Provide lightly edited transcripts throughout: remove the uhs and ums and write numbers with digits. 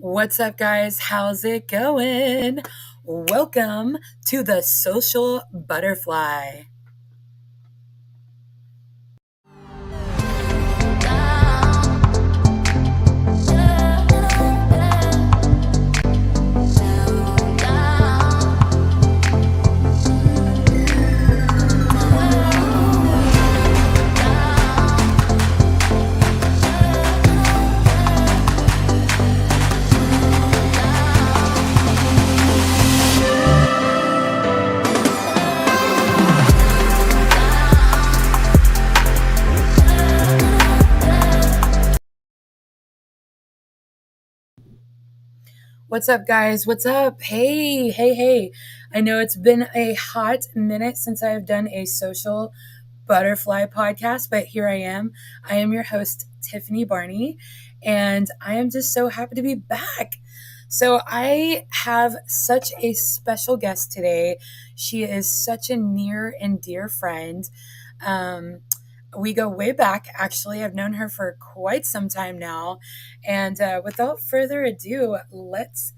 What's up, guys? How's it going? Welcome to the Social Butterfly. What's up, guys? What's up? Hey. I know it's been a hot minute since I've done a Social Butterfly podcast, but here I am. I am your host, Tiffany Barney, and I am just so happy to be back. So, I have such a special guest today. She is such a near and dear friend. Um, we go way back, actually. I've known her for quite some time now. And without further ado, let's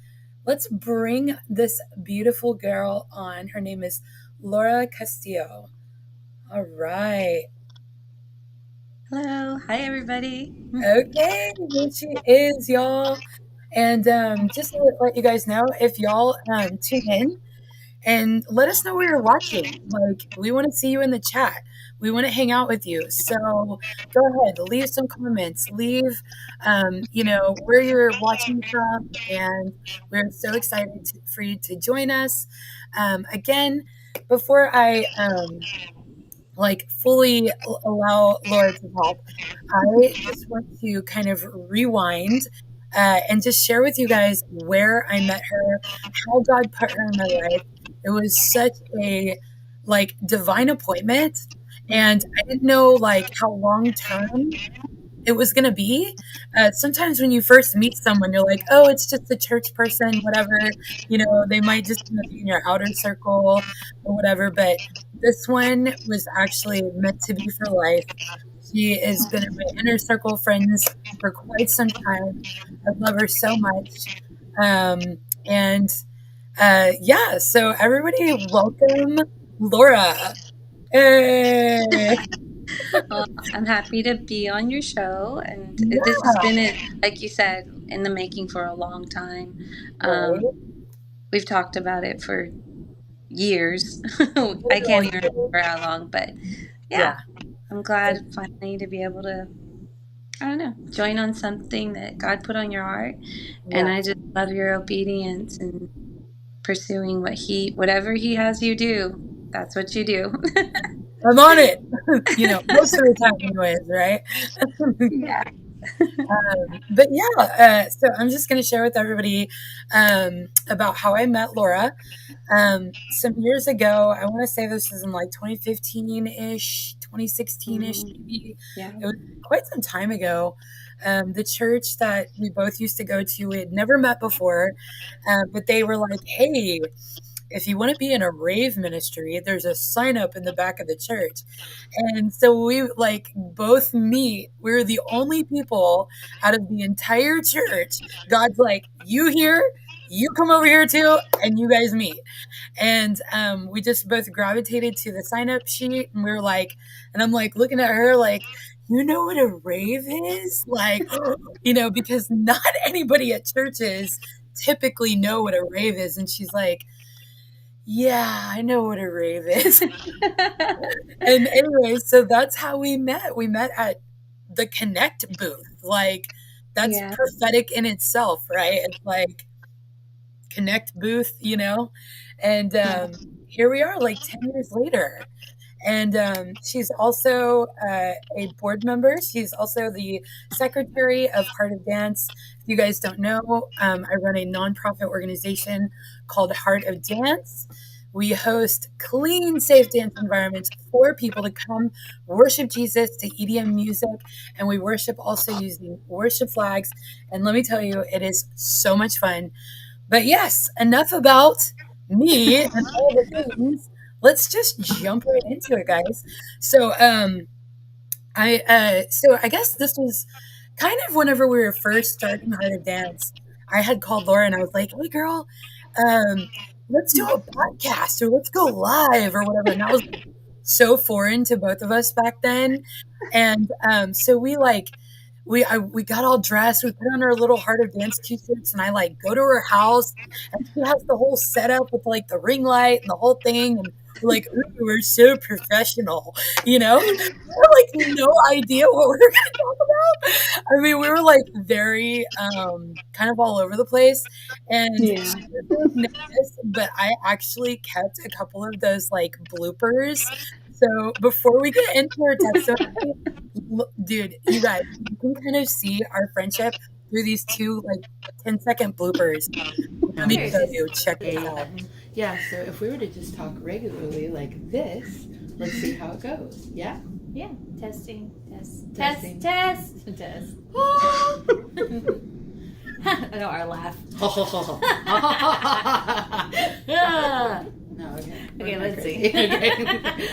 bring this beautiful girl on. Her name is Laura Castillo. All right. Hello. Hi, everybody. Okay, here she is, y'all. And just to let you guys know, if y'all tune in and let us know where you're watching. Like, we want to see you in the chat. We want to hang out with you. So go ahead, leave some comments, leave, where you're watching from. And we're so excited for you to join us. Again, before I fully allow Laura to talk, I just want to kind of rewind and just share with you guys where I met her, how God put her in my life. It was such a divine appointment, and I didn't know how long term it was going to be. Sometimes when you first meet someone, you're like, oh, it's just a church person, whatever. They might just be in your outer circle or whatever. But this one was actually meant to be for life. She has been in my inner circle of friends for quite some time. I love her so much. And yeah, so everybody, welcome Laura. Hey. Well, I'm happy to be on your show. And this has Yeah, been, like you said, in the making for a long time. right. We've talked about it for years. I can't even Literally. remember how long, but yeah, Yeah. I'm glad finally to be able to, I don't know, join on something that God put on your heart. And Yeah. I just love your obedience and pursuing whatever He has you do. That's what you do. I'm on it. Most of the time anyways, right? Yeah. But yeah, so I'm just going to share with everybody about how I met Laura. Some years ago, I want to say this was in like 2015-ish, 2016-ish, maybe. Yeah. It was quite some time ago. The church that we both used to go to, we had never met before, but they were like, hey, if you want to be in a rave ministry, there's a sign up in the back of the church. And so we both meet. We're the only people out of the entire church. God's like, you here, you come over here too, and you guys meet. And we just both gravitated to the sign up sheet, and we were like, and I'm like looking at her like, you know what a rave is? Like, because not anybody at churches typically know what a rave is. And she's like, yeah, I know what a rave is. And anyway, so that's how we met. We met at the Connect booth. Like, that's Yeah. prophetic in itself, right? It's like Connect booth. And Yeah. here we are, like 10 years later. And she's also a board member. She's also the secretary of Heart of Dance. If you guys don't know, I run a nonprofit organization called Heart of Dance. We host clean, safe dance environments for people to come worship Jesus to EDM music. And we worship also using worship flags. And let me tell you, it is so much fun. But yes, enough about me and all the things. Let's just jump right into it, guys. So, I guess this was kind of whenever we were first starting Heart of Dance. I had called Laura and I was like, "Hey, girl, um, let's do a podcast or let's go live or whatever." And that was so foreign to both of us back then. And so we got all dressed. We put on our little Heart of Dance t-shirts, and I like go to her house, and she has the whole setup with like the ring light and the whole thing, and we're like, "Ooh, we're so professional," you know. We had like no idea what we were going to talk about. I mean, we were like very kind of all over the place, and Yeah. she doesn't know this, but I actually kept a couple of those like bloopers. So before we get into our testimony, dude, you guys, you can kind of see our friendship through these two like 10-second bloopers. Let me Here's show you. Check this a out. yeah. So if we were to just talk regularly like this, let's see how it goes. Yeah. Yeah. Testing. Test. Testing. Test. Test. Test. I know our laugh. No. Okay. Okay, We're not let's crazy. see. Okay.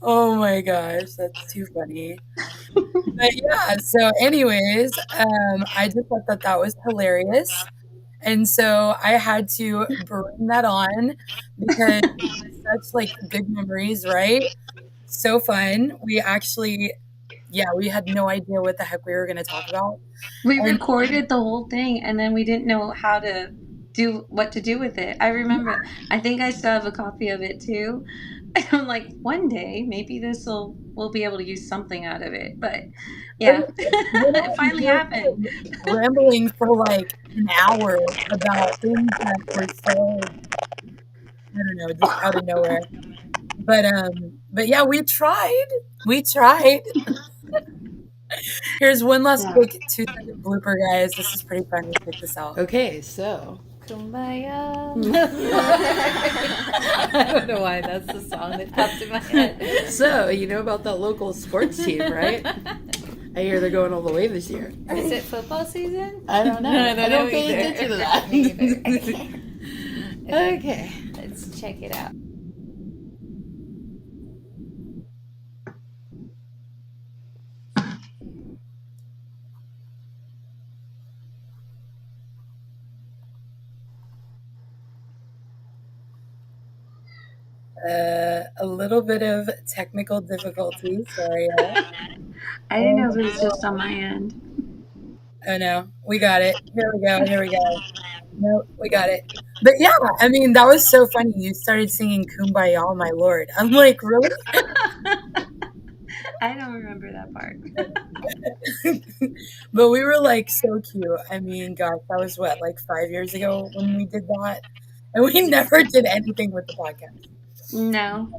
Oh my gosh, that's too funny. But yeah, so anyways, I just thought that that was hilarious. And so I had to bring that on because it's such like good memories, right? So fun. We actually, yeah, we had no idea what the heck we were going to talk about. We And recorded the whole thing and then we didn't know how to do what to do with it. I remember, I think I still have a copy of it too. And I'm like, one day maybe we'll be able to use something out of it. But yeah, we're it not finally here happened. rambling for like an hour about things that were so, I don't know, just out of nowhere. But yeah, we tried. We tried. Here's one last Yeah. quick 2-second blooper, guys. This is pretty funny. Check this out. Okay. So Kumbaya. I don't know why that's the song that popped in my head. So you know about that local sports team, right? I hear they're going all the way this year. Is it football season? I don't know. I don't pay either. attention to that. Me either. Okay. Let's check it out. A little bit of technical difficulty. Sorry, y'all. I didn't Oh know my if it was God. just on my end. Oh no, we got it. Here we go. Here we go. No, we got it. But yeah, I mean, that was so funny. You started singing Kumbaya, my lord. I'm like, really? I don't remember that part. But we were like so cute. I mean, gosh, that was what, like 5 years ago when we did that? And we never did anything with the podcast. No.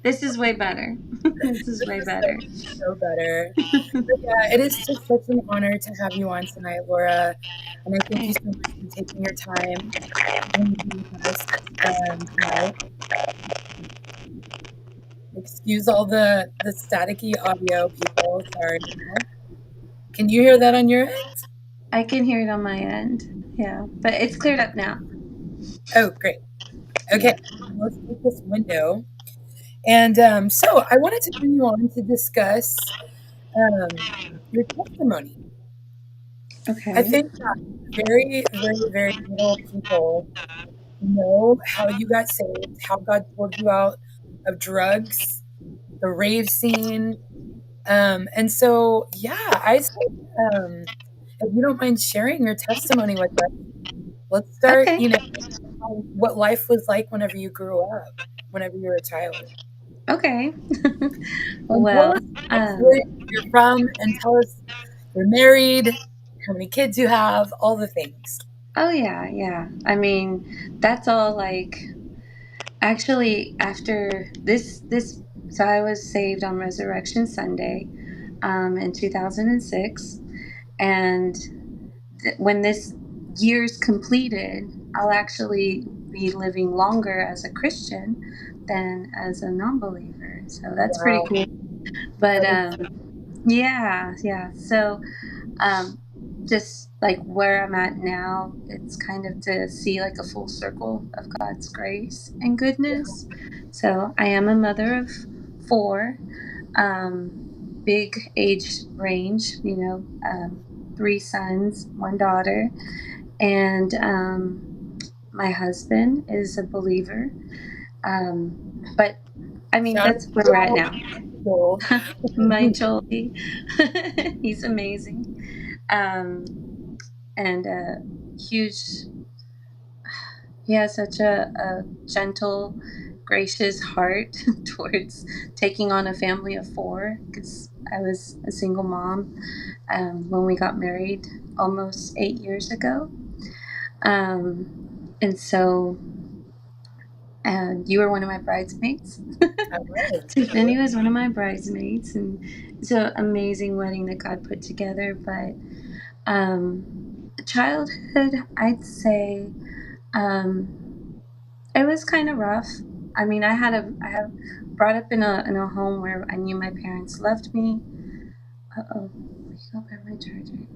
This is way better. This is This way is better. so better. But yeah, it is just such an honor to have you on tonight, Laura. And I thank you so much for taking your time and being with us tonight. Excuse all the staticky audio, people. Sorry. Can you hear that on your end? I can hear it on my end. Yeah, but it's cleared up now. Oh, great. Okay, Yeah. let's take this window. And so I wanted to bring you on to discuss your testimony. I Okay. think that very, very, very little people know how you got saved, how God pulled you out of drugs, the rave scene. And so, yeah, I say, if you don't mind sharing your testimony with us, let's start, Okay. what life was like whenever you grew up, whenever you were a child. Okay. And tell Well, us where you're from and tell us you're married, how many kids you have, all the things. oh yeah, yeah. I mean, that's all like actually after this so I was saved on Resurrection Sunday in 2006 and when this year's completed, I'll actually be living longer as a Christian than as a non-believer. So that's pretty Wow. cool. But That is, yeah, yeah. So um, just like where I'm at now, it's kind of to see like a full circle of God's grace and yeah. goodness. So I am a mother of four. Big age range, 3 sons, 1 daughter, and my husband is a believer. But I mean, Shout out that's where to we're at now. Joel. My Jolie, he's amazing, and huge. He has such a gentle, gracious heart towards taking on a family of 4. Because I was a single mom when we got married almost 8 years ago, and so. And you were one of my bridesmaids. I was. Tiffany was one of my bridesmaids, and it's an amazing wedding that God put together. But childhood, I'd say it was kind of rough. I mean, I have brought up in a home where I knew my parents loved me. Oh, you go by my charger.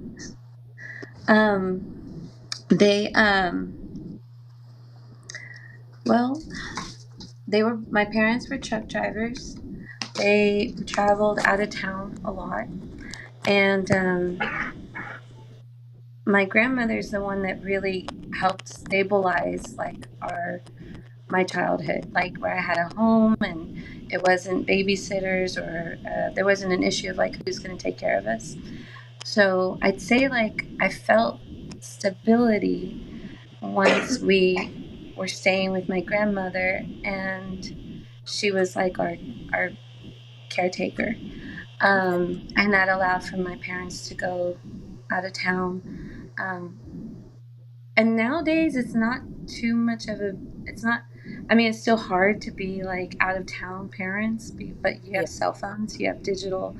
They well, they were my parents were truck drivers. They traveled out of town a lot, and my grandmother's the one that really helped stabilize like our my childhood, like where I had a home and it wasn't babysitters or there wasn't an issue of like who's going to take care of us. So I'd say like I felt stability once we were staying with my grandmother, and she was like our caretaker, and that allowed for my parents to go out of town. And nowadays it's not too much of a it's not I mean it's still hard to be like out of town parents, but you Yeah. have cell phones, you have digital.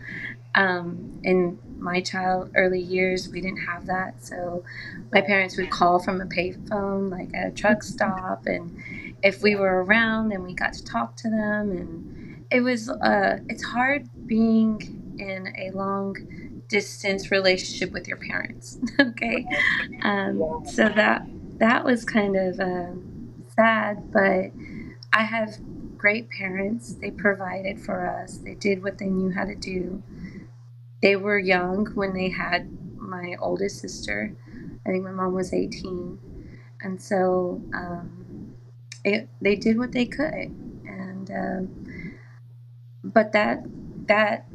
In my child early years we didn't have that, so my parents would call from a payphone like at a truck stop, and if we Yeah. were around then we got to talk to them. And it was it's hard being in a long distance relationship with your parents. Okay. Yeah. So that was kind of sad, but I have great parents. They provided for us. They did what they knew how to do. They were young when they had my oldest sister. I think my mom was 18, and so they did what they could. And but that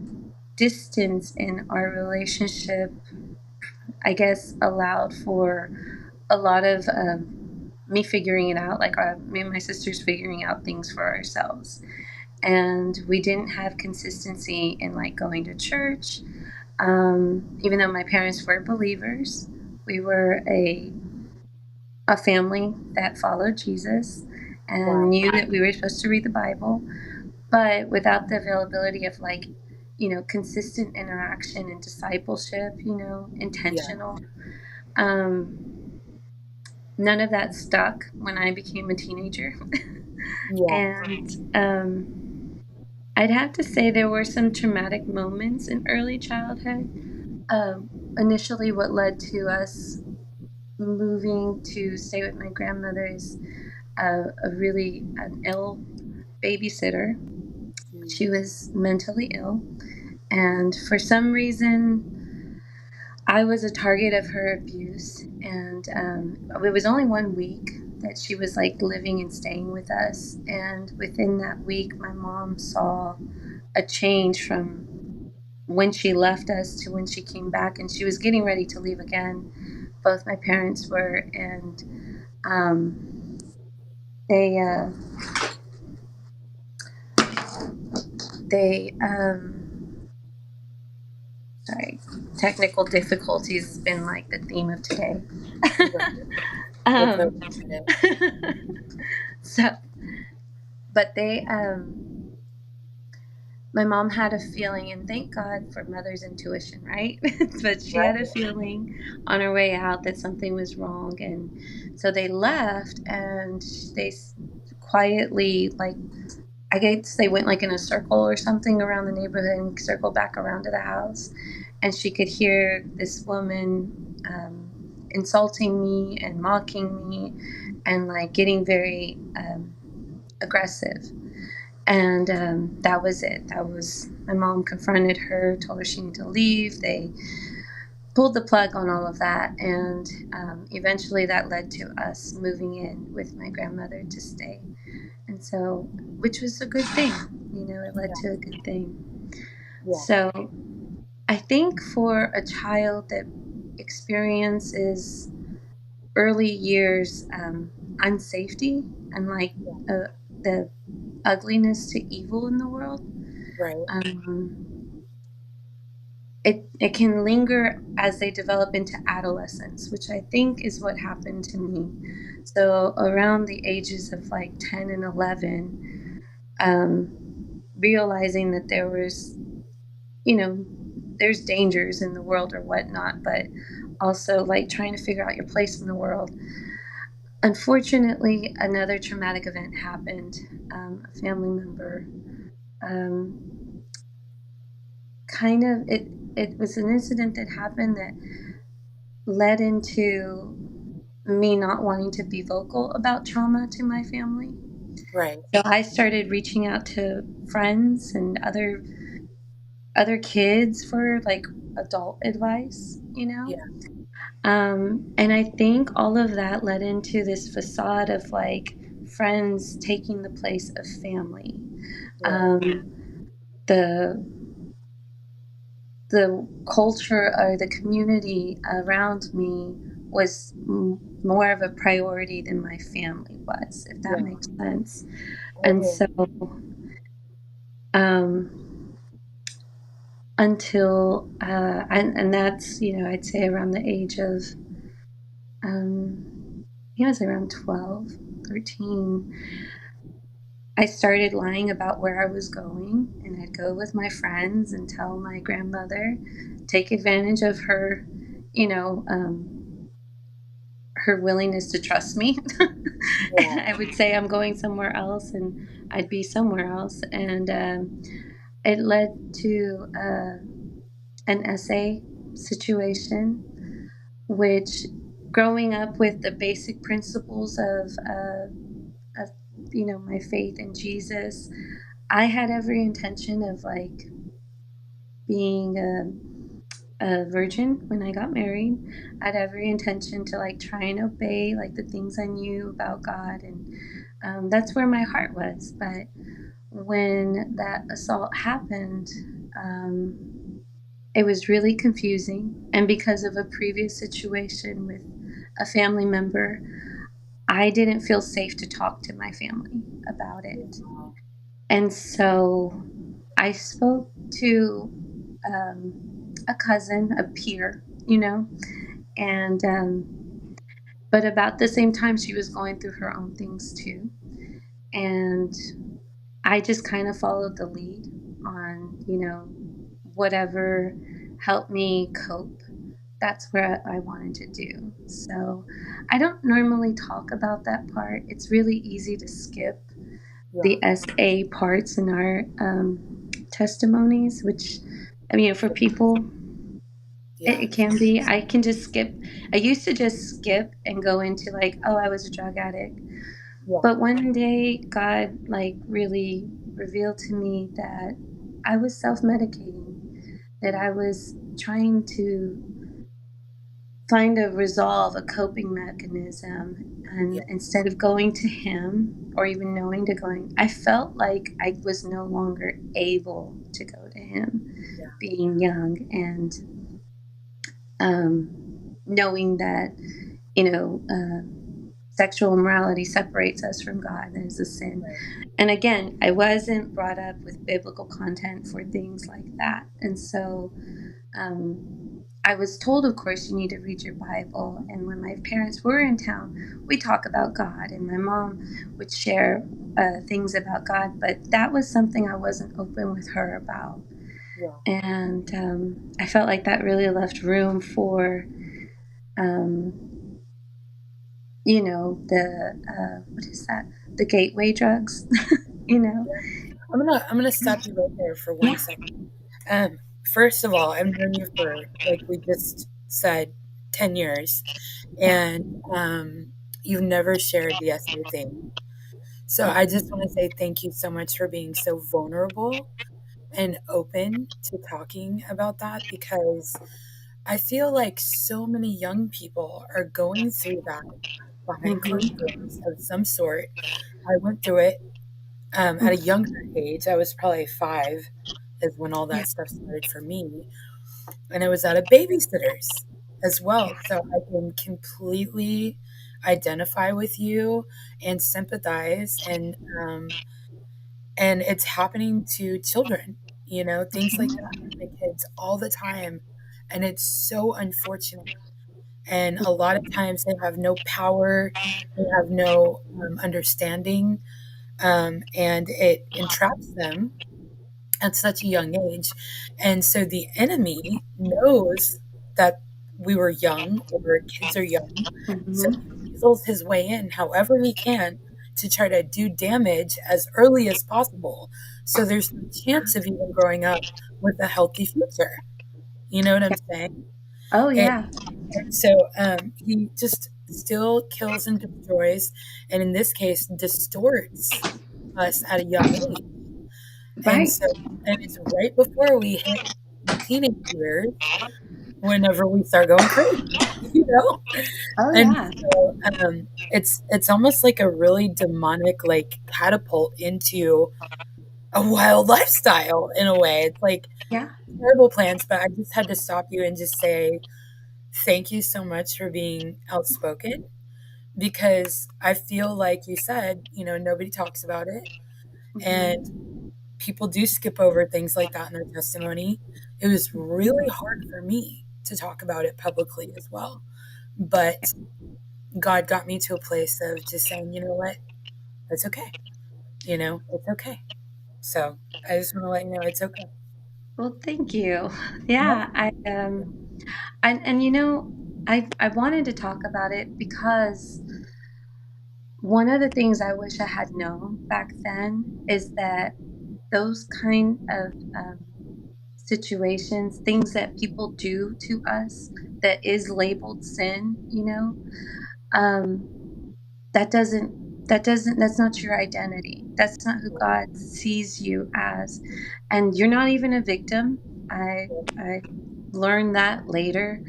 distance in our relationship, I guess, allowed for a lot of me figuring it out, like me and my sisters figuring out things for ourselves. And we didn't have consistency in like going to church. Even though my parents were believers, we were a family that followed Jesus and Wow. knew that we were supposed to read the Bible, but without the availability of like, consistent interaction and discipleship, Yeah. intentional. Um, None of that stuck when I became a teenager. Yeah. And I'd have to say there were some traumatic moments in early childhood. Initially, what led to us moving to stay with my grandmother is a really an ill babysitter. Mm. She was mentally ill, and for some reason, I was a target of her abuse. And it was only 1 week that she was like living and staying with us. And within that week, my mom saw a change from when she left us to when she came back, and she was getting ready to leave again. Both my parents were, and they they sorry, technical difficulties has been like the theme of today. Right. We'll totally um, get it. so, but my mom had a feeling, and thank God for mother's intuition, right? But she had a Right. feeling on her way out that something was wrong, and so they left, and they quietly, like, I guess they went like in a circle or something around the neighborhood and circled back around to the house, and she could hear this woman insulting me and mocking me, and like getting very aggressive. And that was it. That was, my mom confronted her, told her she needed to leave. They pulled the plug on all of that, and eventually that led to us moving in with my grandmother to stay. And so, which was a good thing, you know, it led Yeah. to a good thing. Yeah. So I think for a child that experiences early years unsafety and like the ugliness to evil in the world, Right. um, it can linger as they develop into adolescence, which I think is what happened to me. So around the ages of like 10 and 11, realizing that there was, you know, there's dangers in the world or whatnot, but also like trying to figure out your place in the world. Unfortunately, another traumatic event happened. A family member, um, kind of, it was an incident that happened that led into me not wanting to be vocal about trauma to my family. Right. So I started reaching out to friends and other kids for like adult advice, you know. Yeah. And I think all of that led into this facade of like friends taking the place of family. Right. The culture or the community around me was more of a priority than my family was, if that Yeah. makes sense. I And do. so, um, until, and that's, you know, I'd say around the age of, yeah, I was around 12, 13. I started lying about where I was going, and I'd go with my friends and tell my grandmother, take advantage of her, you know, her willingness to trust me. Yeah. I would say I'm going somewhere else, and I'd be somewhere else. And it led to an essay situation, which growing up with the basic principles of, you know, my faith in Jesus, I had every intention of like being a virgin when I got married. I had every intention to like try and obey like the things I knew about God, and that's where my heart was. But when that assault happened, it was really confusing, and because of a previous situation with a family member, I didn't feel safe to talk to my family about it. And so I spoke to a cousin, a peer, you know, and but about the same time, she was going through her own things too. And I just kind of followed the lead on, you know, whatever helped me cope. That's where I wanted to do. So I don't normally talk about that part. It's really easy to skip Yeah. the SA parts in our testimonies, which, I mean, for people, Yeah. it can be. I can just skip. I used to just skip and go into like, oh, I was a drug addict. Yeah. But one day, God like really revealed to me that I was self medicating, that I was trying to find a resolve, a coping mechanism. And Yeah. instead of going to him or even knowing to going, I felt like I was no longer able to go to him, Yeah. being young and knowing that, you know, sexual immorality separates us from God and is a sin. Right. And again, I wasn't brought up with biblical content for things like that. And so I was told, of course, you need to read your Bible. And when my parents were in town, we talk about God, and my mom would share things about God. But that was something I wasn't open with her about. Yeah. And I felt like that really left room for, um, you know, the what is that? The gateway drugs, you know? I'm gonna stop you right there for one Yeah. second. Um, First of all, I've known you for, like we just said, 10 years, Yeah. and you've never shared the essay thing. So I just want to say thank you so much for being so vulnerable and open to talking about that, because I feel like so many young people are going through that behind closed Mm-hmm. doors of some sort. I went through it at a younger age. I was probably 5 is when all Yeah. that stuff started for me. And it was at a babysitter's as well. So I can completely identify with you and sympathize, and it's happening to children, things like that happen to kids all the time, and it's so unfortunate. And a lot of times they have no power, they have no understanding, and it entraps them at such a young age. And so the enemy knows that we were young, or kids are young. So Mm-hmm. he weasels his way in however he can to try to do damage as early as possible. So there's no chance of even growing up with a healthy future. You know what I'm Yeah. saying? Oh And, yeah. and so he just still kills and destroys, and in this case, distorts us at a young age. And Right. so, and it's right before we hit teenage years, whenever we start going crazy, you know? Oh And yeah. so, it's almost like a really demonic, like, catapult into a wild lifestyle in a way. It's like Yeah. terrible plans, but I just had to stop you and just say thank you so much for being outspoken, because I feel like you said, nobody talks about it. And Mm-hmm. people do skip over things like that in their testimony. It was really hard for me to talk about it publicly as well. But God got me to a place of just saying, you know what? It's okay. It's okay. So I just want to let you know it's okay. Well, thank you. Yep. Yeah, and I wanted to talk about it because one of the things I wish I had known back then is that those kind of situations, things that people do to us that is labeled sin, um, that doesn't that's not your identity. That's not who God sees you as, and you're not even a victim. I learned that later.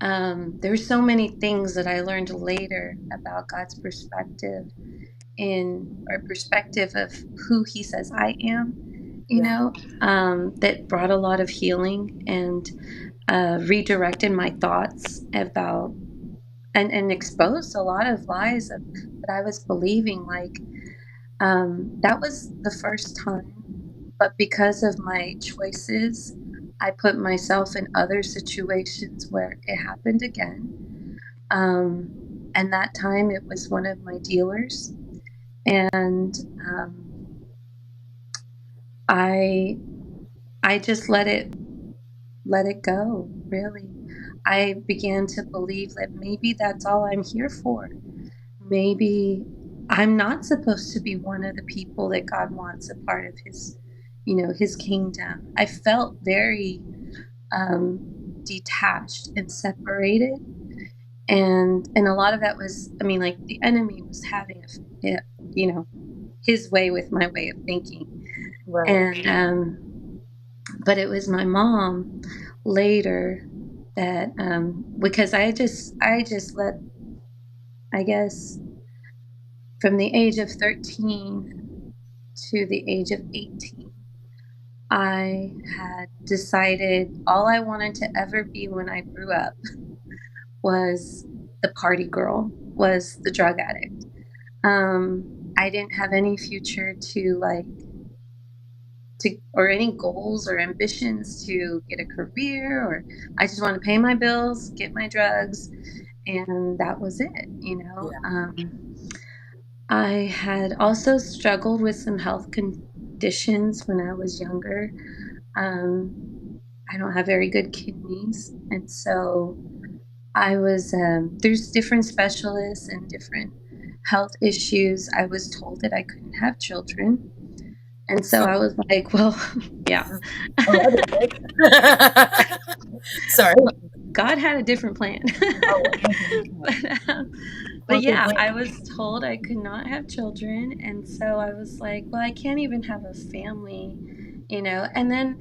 There's so many things that I learned later about God's perspective in or perspective of who He says I am. Yeah. That brought a lot of healing and redirected my thoughts about and exposed a lot of lies that I was believing. Like that was the first time, but because of my choices, I put myself in other situations where it happened again. Um, and that time it was one of my dealers, and I I just let it go. Really, I began to believe that maybe that's all I'm here for. Maybe I'm not supposed to be one of the people that God wants a part of His kingdom. I felt very um, detached and separated, and a lot of that was, I mean, like the enemy was having you know, his way with my way of thinking, Right. and but it was my mom later that because I just let, I guess, from the age of 13 to the age of 18, I had decided all I wanted to ever be when I grew up was the party girl, was the drug addict. I didn't have any future or any goals or ambitions to get a career, or I just want to pay my bills, get my drugs, and that was it. Yeah. I had also struggled with some health conditions when I was younger. Um, I don't have very good kidneys, and so I was there's different specialists and different health issues. I was told that I couldn't have children, and so I was like, well, yeah. Oh, I did. Sorry. God had a different plan. Oh, 100%. But Perfect yeah, plan. I was told I could not have children. And so I was like, well, I can't even have a family, you know? And then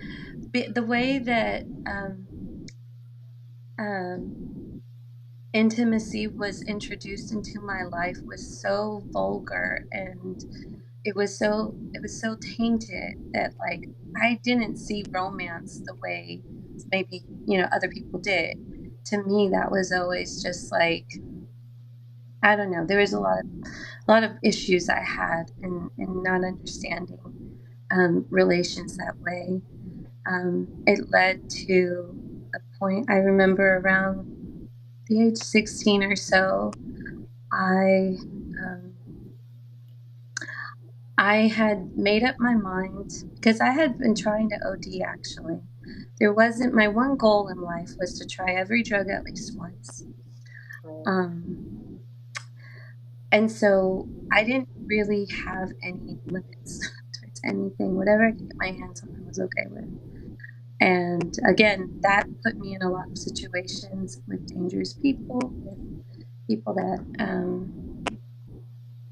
the way that um, intimacy was introduced into my life was so vulgar, and it was so tainted that, like, I didn't see romance the way maybe, other people did. To me, that was always just like, I don't know, there was a lot of issues I had in not understanding relations that way. It led to a point, I remember, around the age 16 or so. Um, I had made up my mind because I had been trying to OD actually. There wasn't My one goal in life was to try every drug at least once. Right. Um, and so I didn't really have any limits towards anything. Whatever I could get my hands on, I was okay with. And again, that put me in a lot of situations with dangerous people, with people that,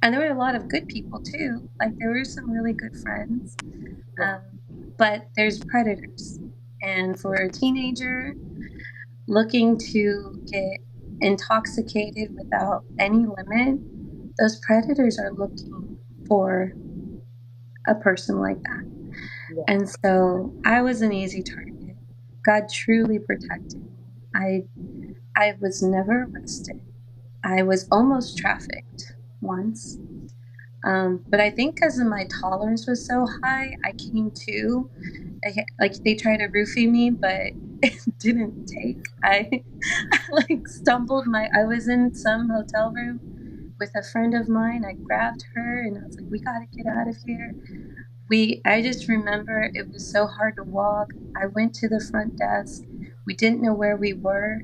and there were a lot of good people too. Like, there were some really good friends. Yeah. But there's predators. And for a teenager looking to get intoxicated without any limit, those predators are looking for a person like that. Yeah. And so I was an easy target. God truly protected me. I was never arrested. I was almost trafficked once. But I think because my tolerance was so high, I came to. Like, they tried to roofie me, but it didn't take. I like I was in some hotel room with a friend of mine. I grabbed her and I was like, we got to get out of here. I just remember it was so hard to walk. I went to the front desk. We didn't know where we were.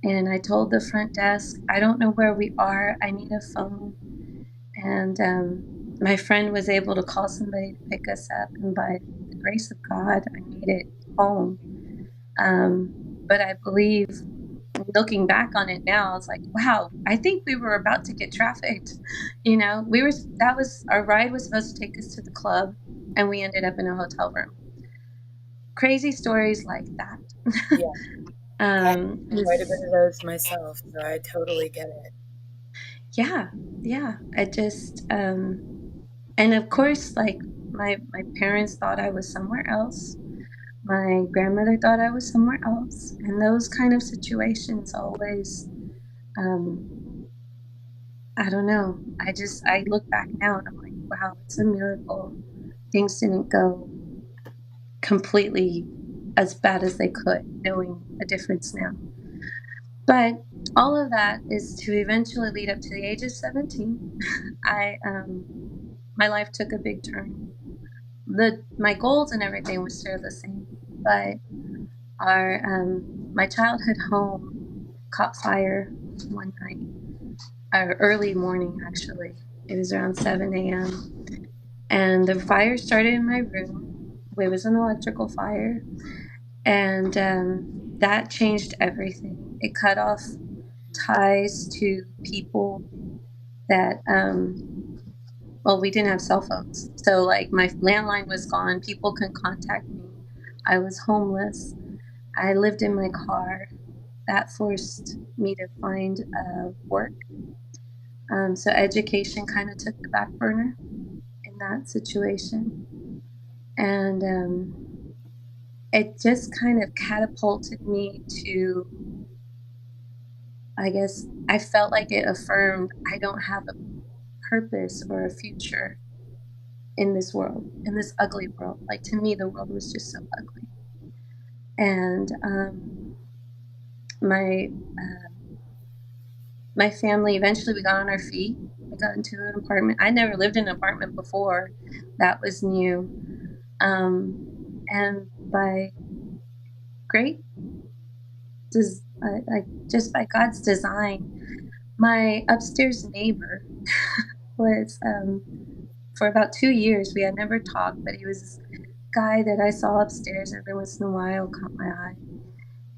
And I told the front desk, I don't know where we are. I need a phone. And my friend was able to call somebody to pick us up. And by the grace of God, I made it home. But I believe, looking back on it now, I was like, wow, I think we were about to get trafficked. Our ride was supposed to take us to the club, and we ended up in a hotel room. Crazy stories like that. Yeah. I have quite a bit It's, of those myself, so I totally get it. yeah, yeah. And of course, like, my parents thought I was somewhere else. My grandmother thought I was somewhere else. And those kind of situations always, um, I don't know. I look back now and I'm like, wow, it's a miracle. Things didn't go completely as bad as they could, knowing a difference now. But all of that is to eventually lead up to the age of 17. My life took a big turn. My goals and everything were still the same, but my childhood home caught fire one night, or early morning actually. It was around 7 a.m. And the fire started in my room. It was an electrical fire, and that changed everything. It cut off ties to people that, well, we didn't have cell phones. So, like, my landline was gone. People couldn't contact me. I was homeless. I lived in my car. That forced me to find work. So education kind of took the back burner in that situation. And it just kind of catapulted me to, I guess, I felt like it affirmed I don't have a purpose or a future in this world, in this ugly world. Like, to me, the world was just so ugly. And my my family, eventually we got on our feet. We got into an apartment. I never lived in an apartment before. That was new. And by great, just by God's design, my upstairs neighbor was, for about 2 years, we had never talked, but he was this guy that I saw upstairs every once in a while, caught my eye.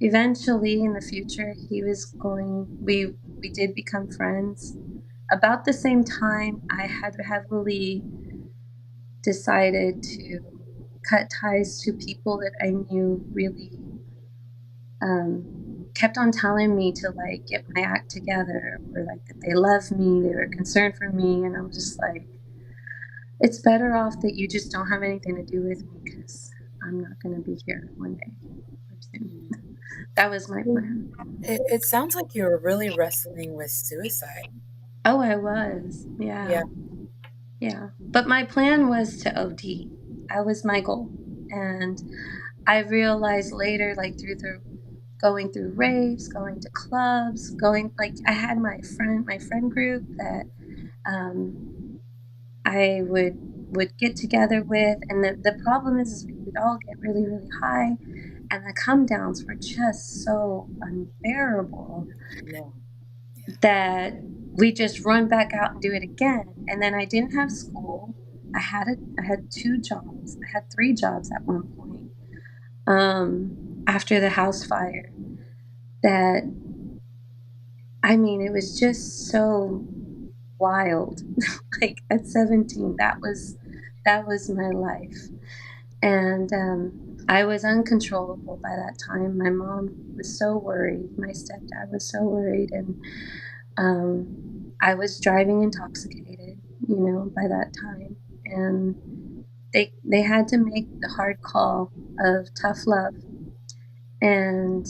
eventually in the future, we did become friends. About the same time, I had heavily decided to cut ties to people that I knew really kept on telling me to like get my act together, or like that they love me, they were concerned for me, and I'm just like, it's better off that you just don't have anything to do with me because I'm not going to be here one day or soon. That was my plan. It sounds like you were really wrestling with suicide. Oh, I was. Yeah. Yeah. Yeah. But my plan was to OD. That was my goal. And I realized later, like through the going through raves, going to clubs, going like I had my friend group that um, I would get together with, and the problem is we would all get really really high, and the come downs were just so unbearable No. that we just run back out and do it again. And then I didn't have school. I had 2 jobs. I had 3 jobs at one point. After the house fire, that I mean, it was just so wild. Like at 17, that was my life, and I was uncontrollable by that time. My mom was so worried. My stepdad was so worried, and I was driving intoxicated, by that time, and they had to make the hard call of tough love, and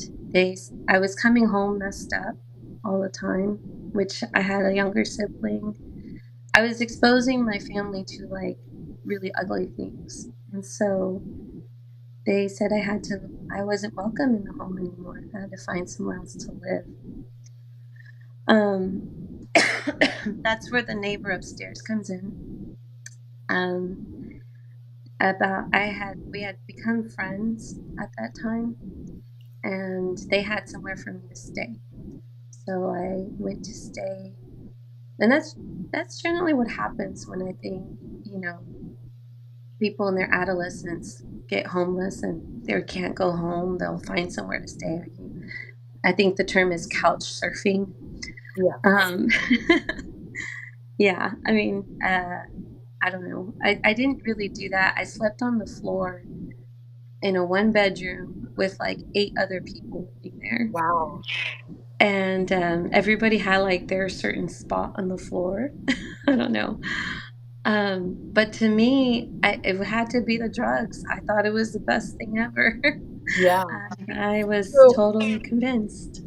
I was coming home messed up all the time, which I had a younger sibling. I was exposing my family to like really ugly things, and so they said I wasn't welcome in the home anymore. I had to find somewhere else to live. Um, that's where the neighbor upstairs comes in. Um, we had become friends at that time, and they had somewhere for me to stay. So I went to stay, and that's generally what happens when I think people in their adolescence get homeless and they can't go home. They'll find somewhere to stay. I think the term is couch surfing. Yeah. Yeah, I mean, I don't know. I didn't really do that. I slept on the floor in a 1 bedroom with like 8 other people living there. Wow. And everybody had like their certain spot on the floor. I don't know. But to me, it had to be the drugs. I thought it was the best thing ever. Yeah. I was So, totally convinced.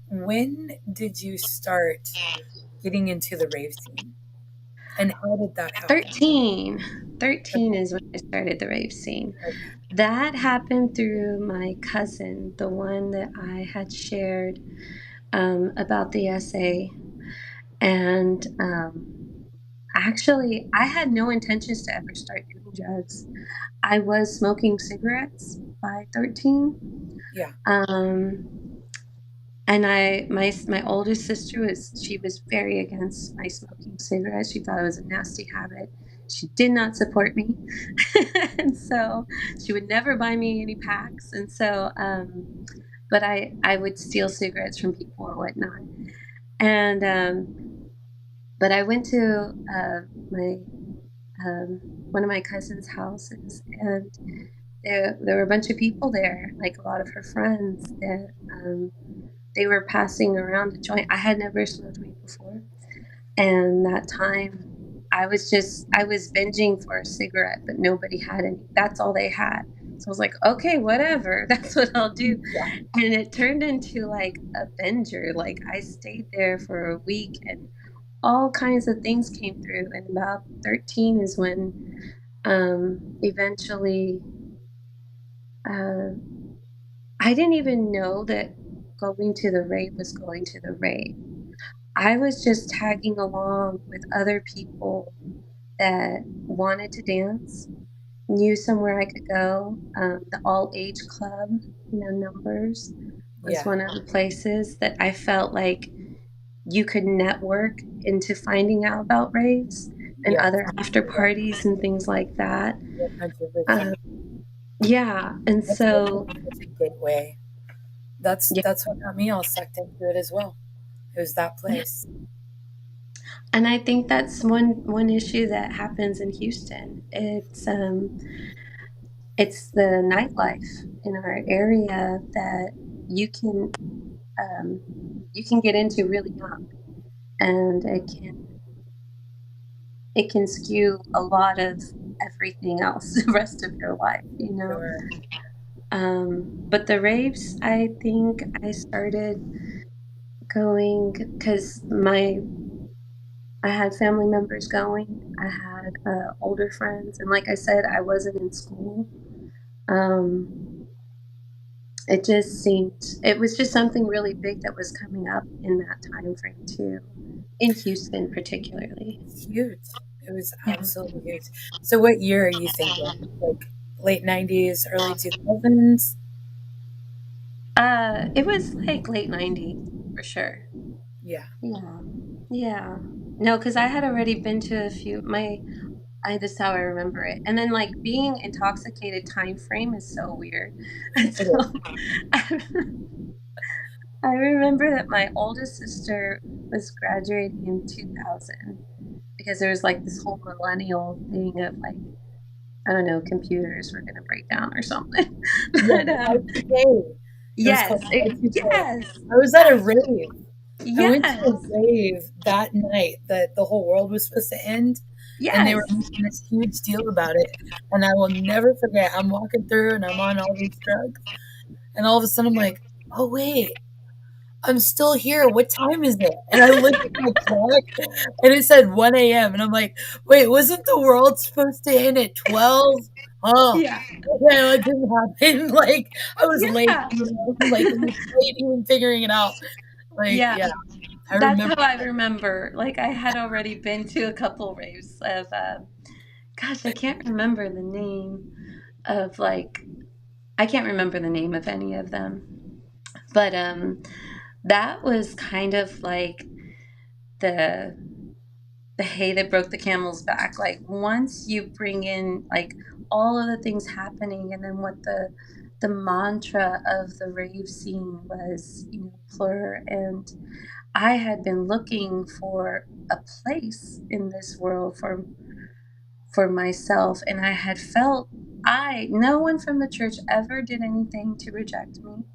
when did you start getting into the rave scene? And how did that happen? 13. 13 Okay. is when I started the rave scene. Okay. That happened through my cousin, the one that I had shared about the essay. And actually, I had no intentions to ever start doing drugs. I was smoking cigarettes by 13. Yeah. And my oldest sister was very against my smoking cigarettes. She thought it was a nasty habit. She did not support me. And so she would never buy me any packs. And so, but I would steal cigarettes from people or whatnot. And, but I went to my one of my cousin's houses, and there were a bunch of people there, like a lot of her friends, that they were passing around a joint. I had never smoked weed before, and that time I was binging for a cigarette, but nobody had any. That's all they had. So I was like, okay, whatever. That's what I'll do. Yeah. And it turned into like a binger. Like I stayed there for a week, and all kinds of things came through. And about 13 is when eventually I didn't even know that going to the rave was going to the rave. I was just tagging along with other people that wanted to dance, knew somewhere I could go. The all age club, Numbers was Yeah. one of the places that I felt like you could network into finding out about raves and Yeah. other after parties and things like that. 100%. Yeah. And That's what so, it's a gateway. That's yeah. that's what got me all sucked into it as well. It was that Yeah. place. And I think that's one issue that happens in Houston. It's the nightlife in our area that you can um, you can get into really young, and it can skew a lot of everything else the rest of your life, you know. Sure. But the raves, I think I started going because my I had family members going. I had older friends, and like I said, I wasn't in school. Um, it just seemed it was just something really big that was coming up in that time frame too, in Houston particularly. It's huge. It was Yeah. absolutely huge. So what year are you thinking? Like late 90s, early 2000s? It was like late '90s for sure. Yeah. Yeah, yeah. No, because I had already been to a few. That's how I remember it. And then like being intoxicated time frame is so weird. And It so is. I, I remember that my oldest sister was graduating in 2000 because there was like this whole millennial thing of like, I don't know, computers were going to break down or something. Yeah, But Y2K. It was called Y2K. yes, I was at a rave. I went to a yes, rave that night that the whole world was supposed to end, and they were yes, making this huge deal about it. And I will never forget. I'm walking through, and I'm on all these drugs, and all of a sudden, I'm like, "Oh wait, I'm still here. What time is it?" And I looked at my clock, and it said 1 a.m. And I'm like, "Wait, wasn't the world supposed to end at 12? Oh, yeah, okay, well, it didn't happen." Like I was late, yeah, like it was late even figuring it out. Like, yeah. yeah, I That's how remember. I remember. Like I had already been to a couple raves of, gosh, I can't remember the name of like, I can't remember the name of any of them. But that was kind of like the the hay that broke the camel's back. Like once you bring in like all of the things happening, and then what the mantra of the rave scene was, you know, plur. And I had been looking for a place in this world for myself, and I had felt I no one from the church ever did anything to reject me.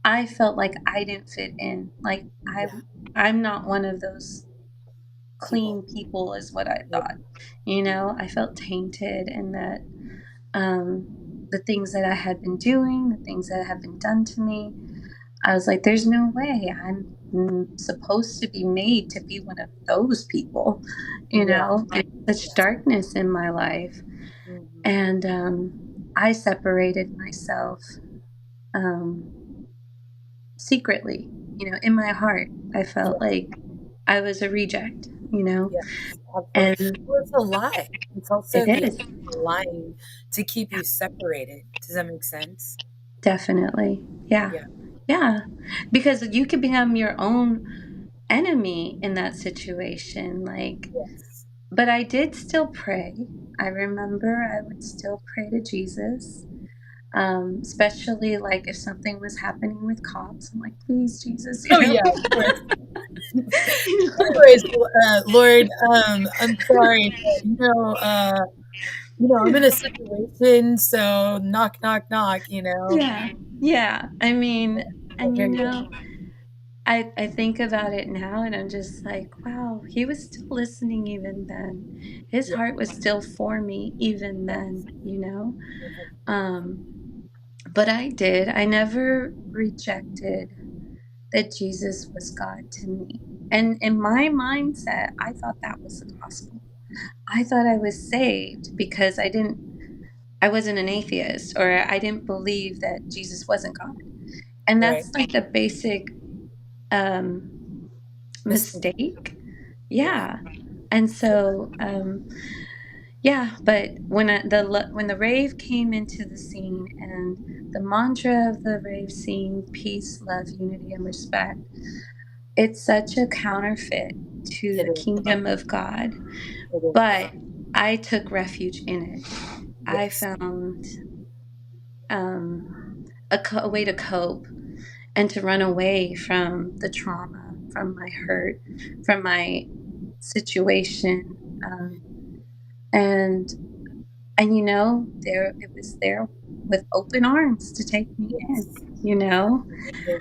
I felt like I didn't fit in. Like Yeah, I'm not one of those people. clean people is what I Yeah, thought. You know, I felt tainted, and that um the things that I had been doing, the things that had been done to me, I was like, there's no way I'm supposed to be made to be one of those people, you yeah, know, and such yes. darkness in my life. Mhm. And I separated myself um, secretly, you know, in my heart. I felt Yeah, like I was a reject, you know, yes, absolutely. and Well, it's a lie. It's also it the is enemy lying to keep you separated. Does that make sense? definitely, yeah, Yeah. yeah, because you could become your own enemy in that situation. Like, Yes. but I did still pray. I remember I would still pray to Jesus, especially like if something was happening with cops. I'm like, please, Jesus, you Oh know. yeah, of course. You know? Anyways, Lord, I'm sorry, but I'm in a situation, so knock, knock, knock. Yeah, yeah. I mean, I and you hear you. know, I think about it now, and I'm just like, wow, he was still listening even then. His Yeah, heart was still for me even then, you know. 100%. Um, but I did. I never rejected that Jesus was God to me. And in my mindset, I thought that was the gospel. I thought I was saved because I wasn't an atheist, or I didn't believe that Jesus wasn't God. And Right. that's like the basic um, Misconception. mistake. Yeah. Yeah. And Sure. so, yeah, but when the rave came into the scene, and the mantra of the rave scene, peace, love, unity, and respect, it's such a counterfeit to It the is. kingdom of God. It is. But I took refuge in it. I Yes. found a way to cope and to run away from the trauma, from my hurt, from my situation. And there it was there with open arms to take me in, Yes.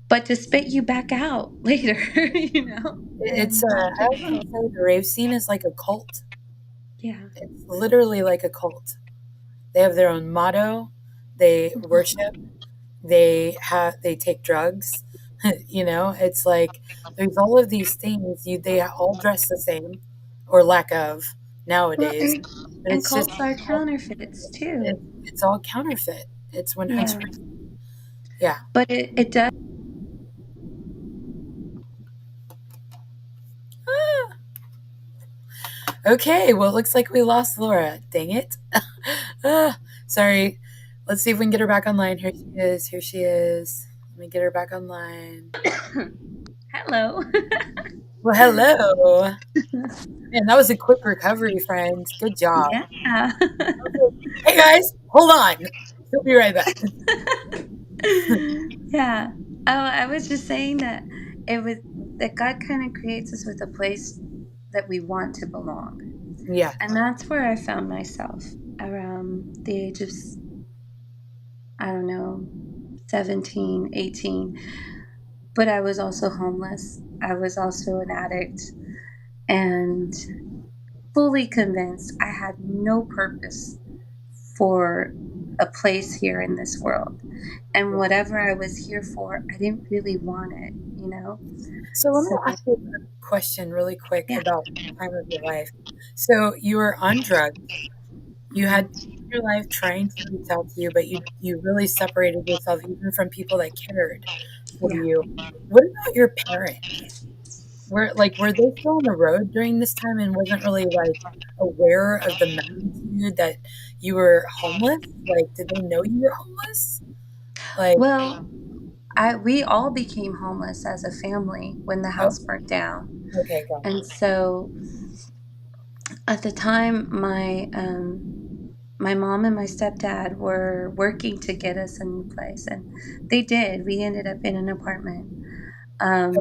but to spit you back out later, It's and I often say the rave scene is like a cult. yeah. It's literally like a cult. They have their own motto. They worship. They take drugs. It's like there's all of these things. They all dress the same, or lack of Well, nowadays. But and it's just cults are counterfeits it, too. it's all counterfeit. It's Yeah, 100%. Yeah. but it does. Okay. Well, it looks like we lost Laura. Dang it. Sorry. Let's see if we can get her back online. Here she is. Here she is. Let me get her back online. Hello. Well, hello. Man, that was a quick recovery, friend. Good job. Yeah. Hey guys, hold on. She'll be right back. Yeah. Oh, I was just saying that it was that God kind of creates us with a place that we want to belong. Yeah. And that's where I found myself around the age of, I don't know, 17, 18. But I was also homeless. I was also an addict and fully convinced I had no purpose for a place here in this world. And whatever I was here for, I didn't really want it. So let me So, ask you a question really quick yeah. about the time of your life. So you were on drugs. You had Mhm. people in your life trying to reach out to you, but you really separated yourself even from people that cared for Yeah. you. What about your parents? Were they still on the road during this time and wasn't really like aware of the magnitude that you were homeless? Like, did they know you were homeless? Like, Well, we all became homeless as a family when the oh, house burnt down. okay, go. And so at the time, my mom and my stepdad were working to get us a new place, and they did. We ended up in an apartment. Okay,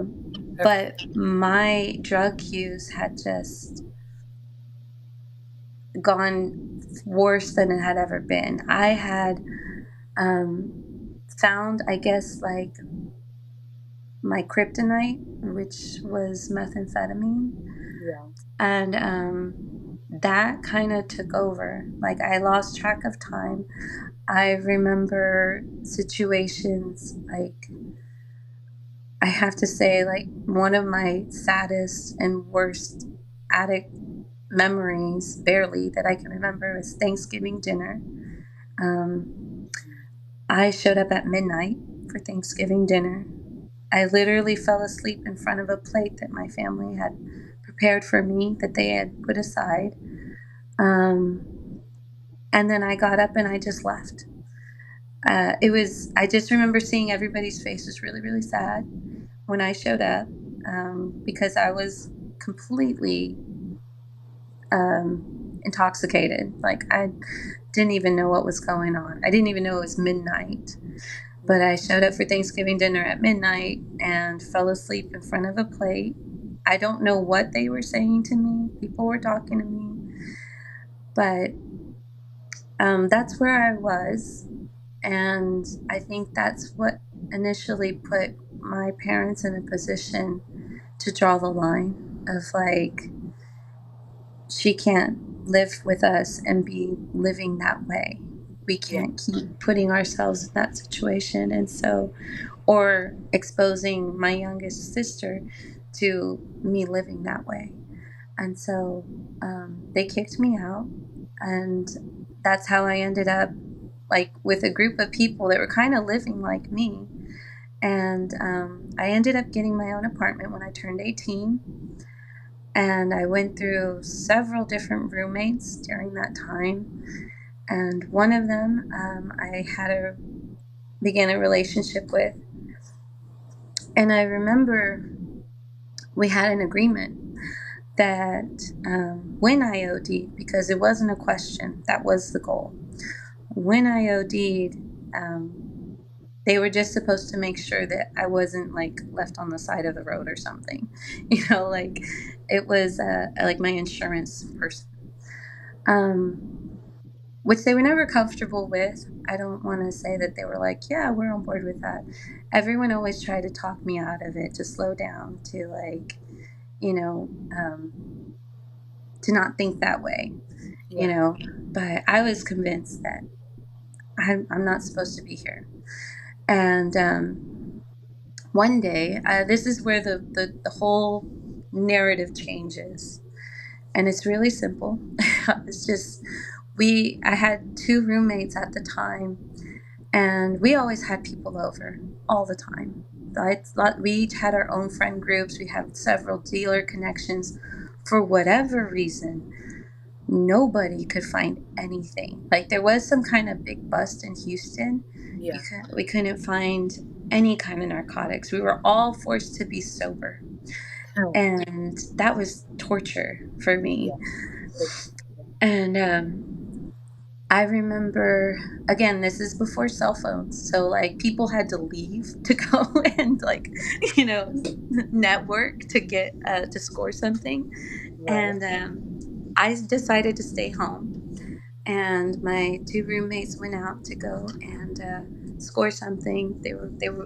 But my drug use had just gone worse than it had ever been. I had um, found, I guess, like my kryptonite, which was methamphetamine, yeah. and that kind of took over. Like, I lost track of time. I remember situations like, I have to say, like, one of my saddest and worst addict memories, barely, that I can remember is Thanksgiving dinner. Um, I showed up at midnight for Thanksgiving dinner. I literally fell asleep in front of a plate that my family had prepared for me, that they had put aside. Um, and then I got up and I just left. I just remember seeing everybody's faces really, really sad when I showed up, because I was completely intoxicated. Like, I didn't even know what was going on. I didn't even know it was midnight. But I showed up for Thanksgiving dinner at midnight and fell asleep in front of a plate. I don't know what they were saying to me. People were talking to me. But that's where I was. And I think that's what initially put my parents in a position to draw the line of, like, she can't live with us and be living that way. We Yeah. can't keep putting ourselves in that situation. And so, or exposing my youngest sister to me living that way. And so they kicked me out. And that's how I ended up, like, with a group of people that were kind of living like me. And I ended up getting my own apartment when I turned 18. And I went through several different roommates during that time. And one of them I began a relationship with. And I remember we had an agreement that when I OD'd, because it wasn't a question, that was the goal. when I OD'd, they were just supposed to make sure that I wasn't like left on the side of the road or something, like it was like my insurance person, which they were never comfortable with. I don't want to say that they were like, yeah, we're on board with that. Everyone always tried to talk me out of it, to slow down, to like, you know, to not think that way, but I was convinced that I'm not supposed to be here. And one day, this is where the whole narrative changes. And it's really simple. It's just, I had two roommates at the time, and we always had people over all the time. We each had our own friend groups. We had several dealer connections. For whatever reason, nobody could find anything. Like, there was some kind of big bust in Houston. Yeah. We couldn't find any kind of narcotics. We were all forced to be sober. Oh. And that was torture for me. Yeah. And I remember, again, this is before cell phones. So, like, people had to leave to go and, like, network to get, to score something. Right. And I decided to stay home. And my two roommates went out to go and score something. They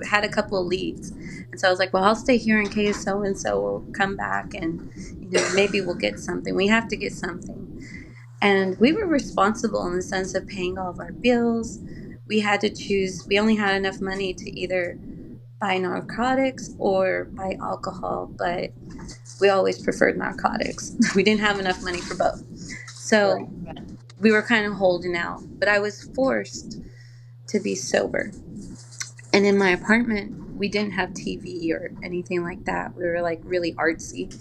had a couple of leads, and so I was like, "Well, I'll stay here in case so and so will come back, and maybe we'll get something. We have to get something." And we were responsible in the sense of paying all of our bills. We had to choose. We only had enough money to either buy narcotics or buy alcohol, but we always preferred narcotics. We didn't have enough money for both, so. Right. We were kind of holding out, but I was forced to be sober. And in my apartment, we didn't have TV or anything like that. We were like really artsy.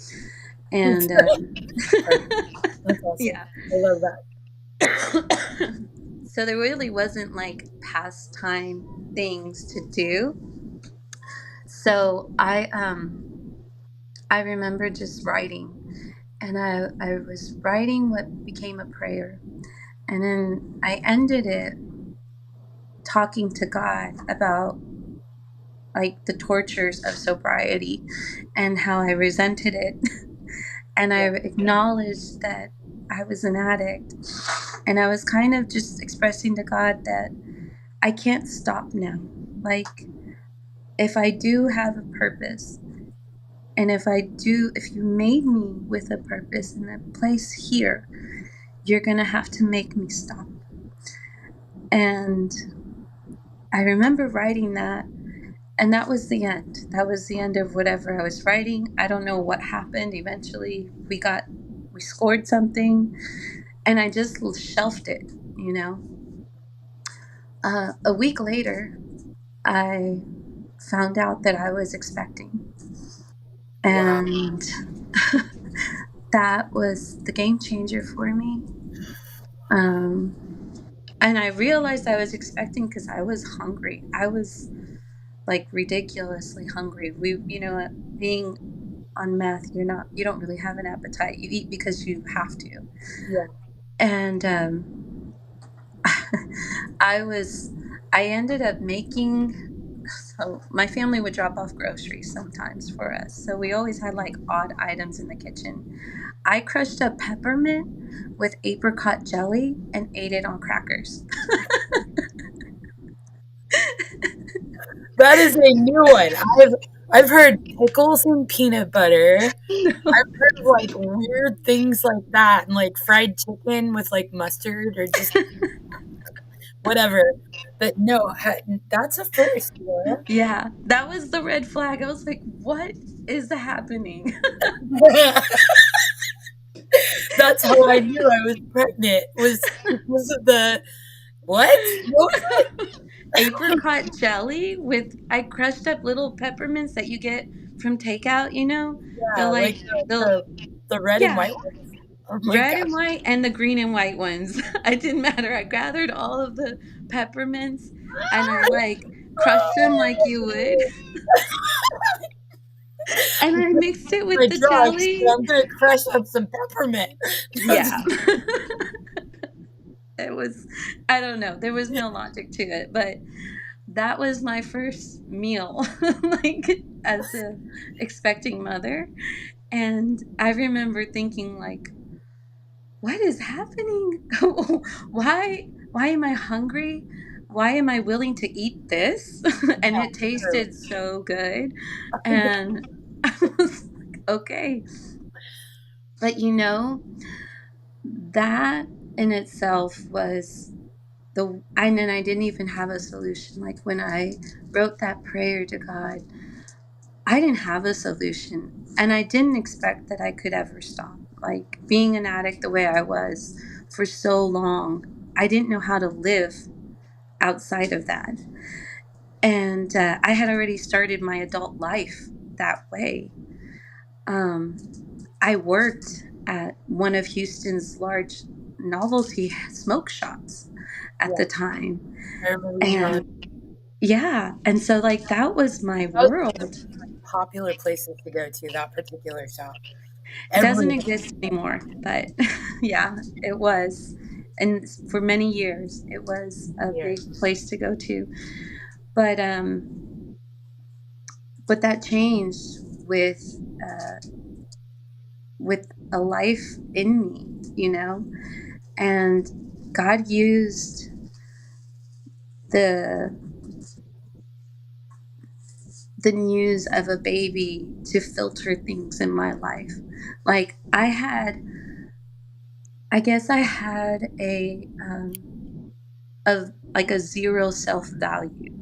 And That's awesome. yeah. I love that. So there really wasn't like pastime things to do. So I remember just writing, and I was writing what became a prayer. And then I ended it talking to God about like the tortures of sobriety and how I resented it. And I acknowledged that I was an addict. And I was kind of just expressing to God that I can't stop now. Like, if I do have a purpose, and if you made me with a purpose in a place here, you're going to have to make me stop. And I remember writing that, and that was the end. That was the end of whatever I was writing. I don't know what happened. Eventually, we scored something, and I just shelved it, A week later, I found out that I was expecting. And wow. That was the game changer for me. And I realized I was expecting because I was hungry. I was like ridiculously hungry. Being on meth, you don't really have an appetite. You eat because you have to. Yeah. And I ended up making. So my family would drop off groceries sometimes for us. So we always had like odd items in the kitchen. I crushed up peppermint with apricot jelly and ate it on crackers. That is a new one. I've heard pickles and peanut butter. No. I've heard of like weird things like that, and like fried chicken with like mustard or just whatever. But no, that's a first. Laura. Yeah, that was the red flag. I was like, what is happening? That's how I knew I was pregnant. Was because of the what? What was it? Apricot jelly with I crushed up little peppermints that you get from takeout. Yeah, the red and white ones. Oh red and white and the green and white ones. It didn't matter. I gathered all of the peppermints and I like crushed them like you would. And I mixed it with the jelly. So I'm gonna crush up some peppermint. Yeah. It was, I don't know, there was no logic to it, but that was my first meal, like as a expecting mother. And I remember thinking, like, what is happening? Why am I hungry? Why am I willing to eat this? And it tasted so good. And I was like, okay. But that in itself was and then I didn't even have a solution. Like when I wrote that prayer to God, I didn't have a solution. And I didn't expect that I could ever stop. Like being an addict the way I was for so long, I didn't know how to live outside of that. And I had already started my adult life that way. Um, I worked at one of Houston's large novelty smoke shops at the time. I remember you telling me. And yeah, and so like that was my That was one of world. the popular places to go to, that particular shop. It doesn't Everyone. exist anymore, but yeah, it was. And for many years, it was a Yeah. big place to go to. But that changed with a life in me, and God used the news of a baby to filter things in my life. Like I guess I had like a zero self-value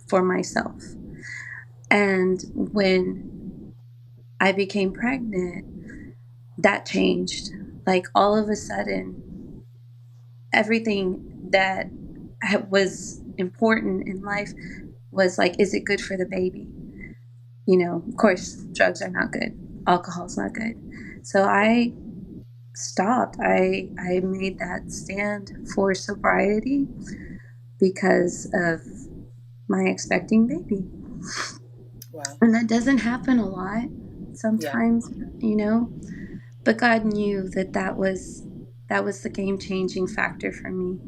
for myself. And when I became pregnant, that changed. Like all of a sudden, everything that was important in life was like, is it good for the baby? Of course, drugs are not good. Alcohol's not good. So I stopped. I made that stand for sobriety because of my expecting baby. Wow. And that doesn't happen a lot sometimes, but God knew that was the game-changing factor for me.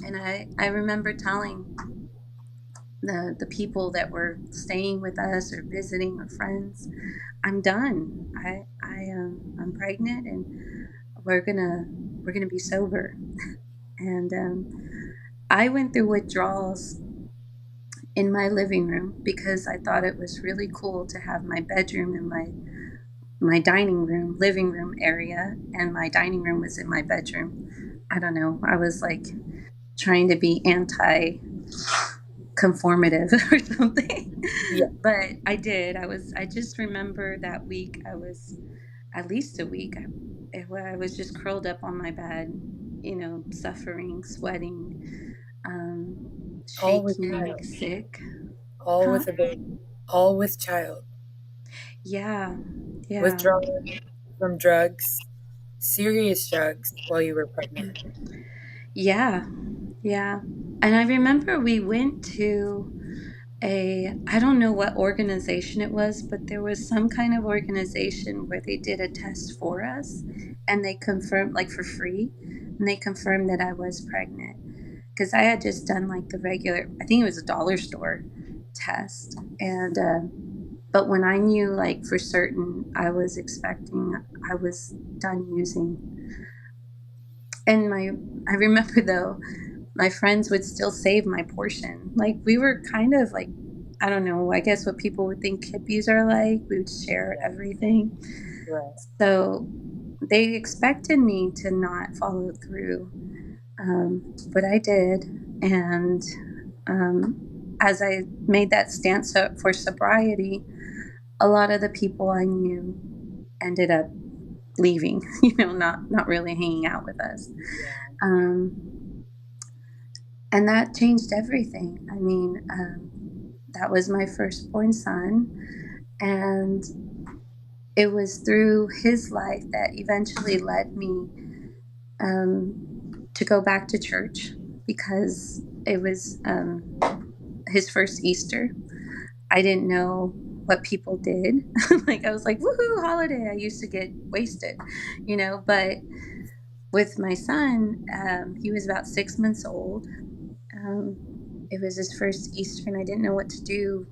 And I remember telling the people that were staying with us or visiting or friends, I'm done. I'm pregnant, and we're gonna be sober. And I went through withdrawals in my living room because I thought it was really cool to have my bedroom and my dining room, living room area, and my dining room was in my bedroom. I don't know. I was like trying to be anti-conformative or something. Yeah. But I did. I just remember that week I was at least a week where I was just curled up on my bed, suffering, sweating, All with shaking, child. sick. All Huh? with a baby. All with child. Yeah. Yeah. Withdrawing from drugs, serious drugs, while you were pregnant. Yeah. Yeah. And I remember we went to I don't know what organization it was, but there was some kind of organization where they did a test for us and they confirmed, like for free, and they confirmed that I was pregnant. Because I had just done like the regular, I think it was a dollar store test. And, but when I knew like for certain I was expecting, I was done using. And I remember though, my friends would still save my portion. Like we were kind of like, I don't know, I guess what people would think hippies are like. We would share everything. Right. So they expected me to not follow through. But I did. And as I made that stance up for sobriety, a lot of the people I knew ended up leaving, not really hanging out with us. Yeah. And that changed everything. I mean, that was my firstborn son. And it was through his life that eventually led me to go back to church because it was his first Easter. I didn't know what people did. Like I was like, woohoo, holiday. I used to get wasted, but with my son, he was about 6 months old. Um, it was his first Easter, and I didn't know what to do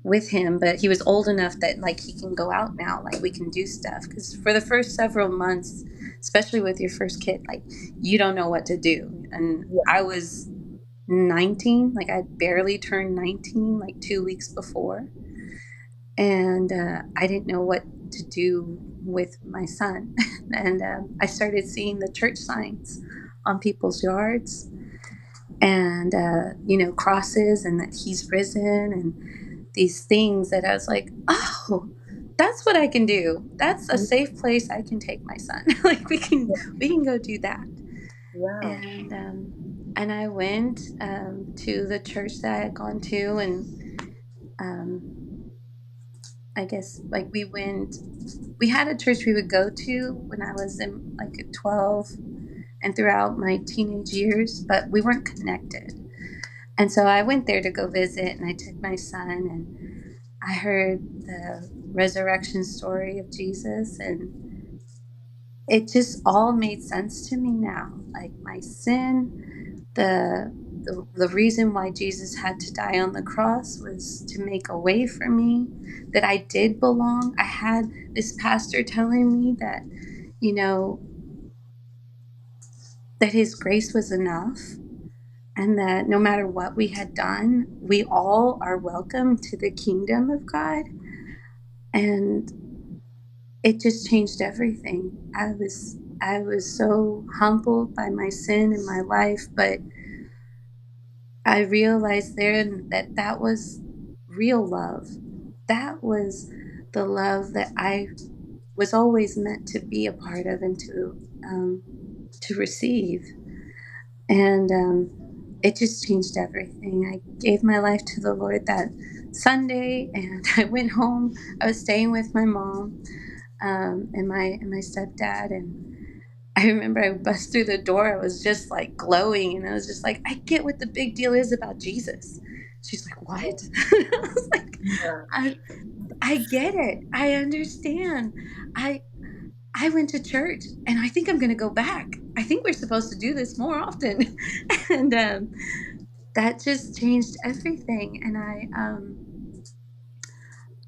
with him, but he was old enough that like he can go out now, like we can do stuff. Because for the first several months, especially with your first kid, like you don't know what to do. And Yeah. I was 19, like I barely turned 19, like 2 weeks before, and I didn't know what to do with my son. And I started seeing the church signs on people's yards, and crosses, and that he's risen, and these things that I was like, oh, that's what I can do. That's a safe place I can take my son. Like we can go do that. Yeah. And I went to the church that I had gone to, and um, I guess like we had a church we would go to when I was in like at 12 and throughout my teenage years, but we weren't connected. And so I went there to go visit, and I took my son, and I heard the resurrection story of Jesus, and it just all made sense to me now. Like my sin, the reason why Jesus had to die on the cross was to make a way for me, that I did belong. I had this pastor telling me that, you know, that his grace was enough, and that no matter what we had done, we all are welcome to the kingdom of God. And it just changed everything. I was so humbled by my sin in my life, but I realized then that that was real love. That was the love that I was always meant to be a part of, and to receive. And it just changed everything. I gave my life to the Lord that Sunday, and I went home. I was staying with my mom, and my stepdad, and I remember I bust through the door. I was just like glowing, and I was just like, I get what the big deal is about Jesus. She's like, what? I was like, Yeah. I get it. I understand. I I went to church, and I think I'm going to go back. I think we're supposed to do this more often. And that just changed everything. And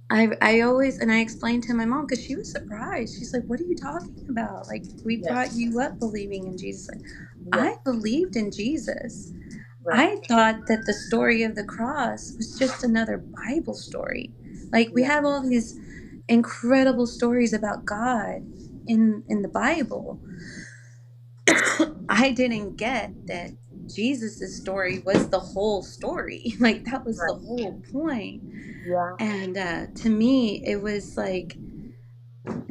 I always, and I explained to my mom, because she was surprised. She's like, what are you talking about? Like, we Yeah. brought you up believing in Jesus. Like, Yeah. I believed in Jesus. Right. I thought that the story of the cross was just another Bible story. Like, we Yeah. have all these incredible stories about God in the Bible. I didn't get that Jesus' story was the whole story. Like, that was the Right. whole point. Yeah. And to me, it was like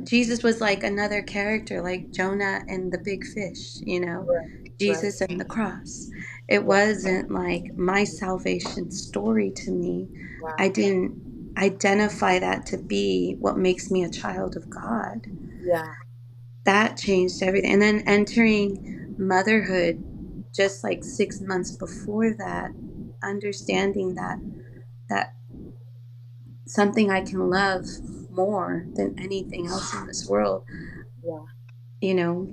Jesus was like another character, like Jonah and the big fish, Right. Right. Jesus and the cross. It Yeah. wasn't like my salvation story to me. I Wow. didn't identify that to be what makes me a child of God. Yeah. That changed everything. And then entering motherhood just like 6 months before that, understanding that something I can love more than anything else in this world, Yeah. you know,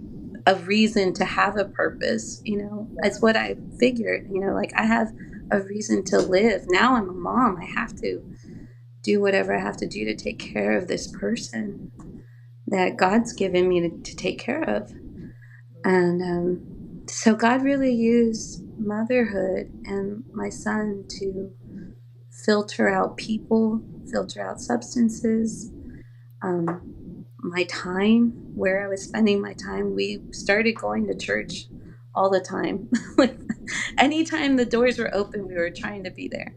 a reason to have a purpose, Yeah. it's what I figured, like I have a reason to live. Now I'm a mom. I have to do whatever I have to do to take care of this person that God's given me to take care of. And so God really used motherhood and my son to filter out people, filter out substances, my time, where I was spending my time. We started going to church all the time. Like anytime the doors were open, we were trying to be there.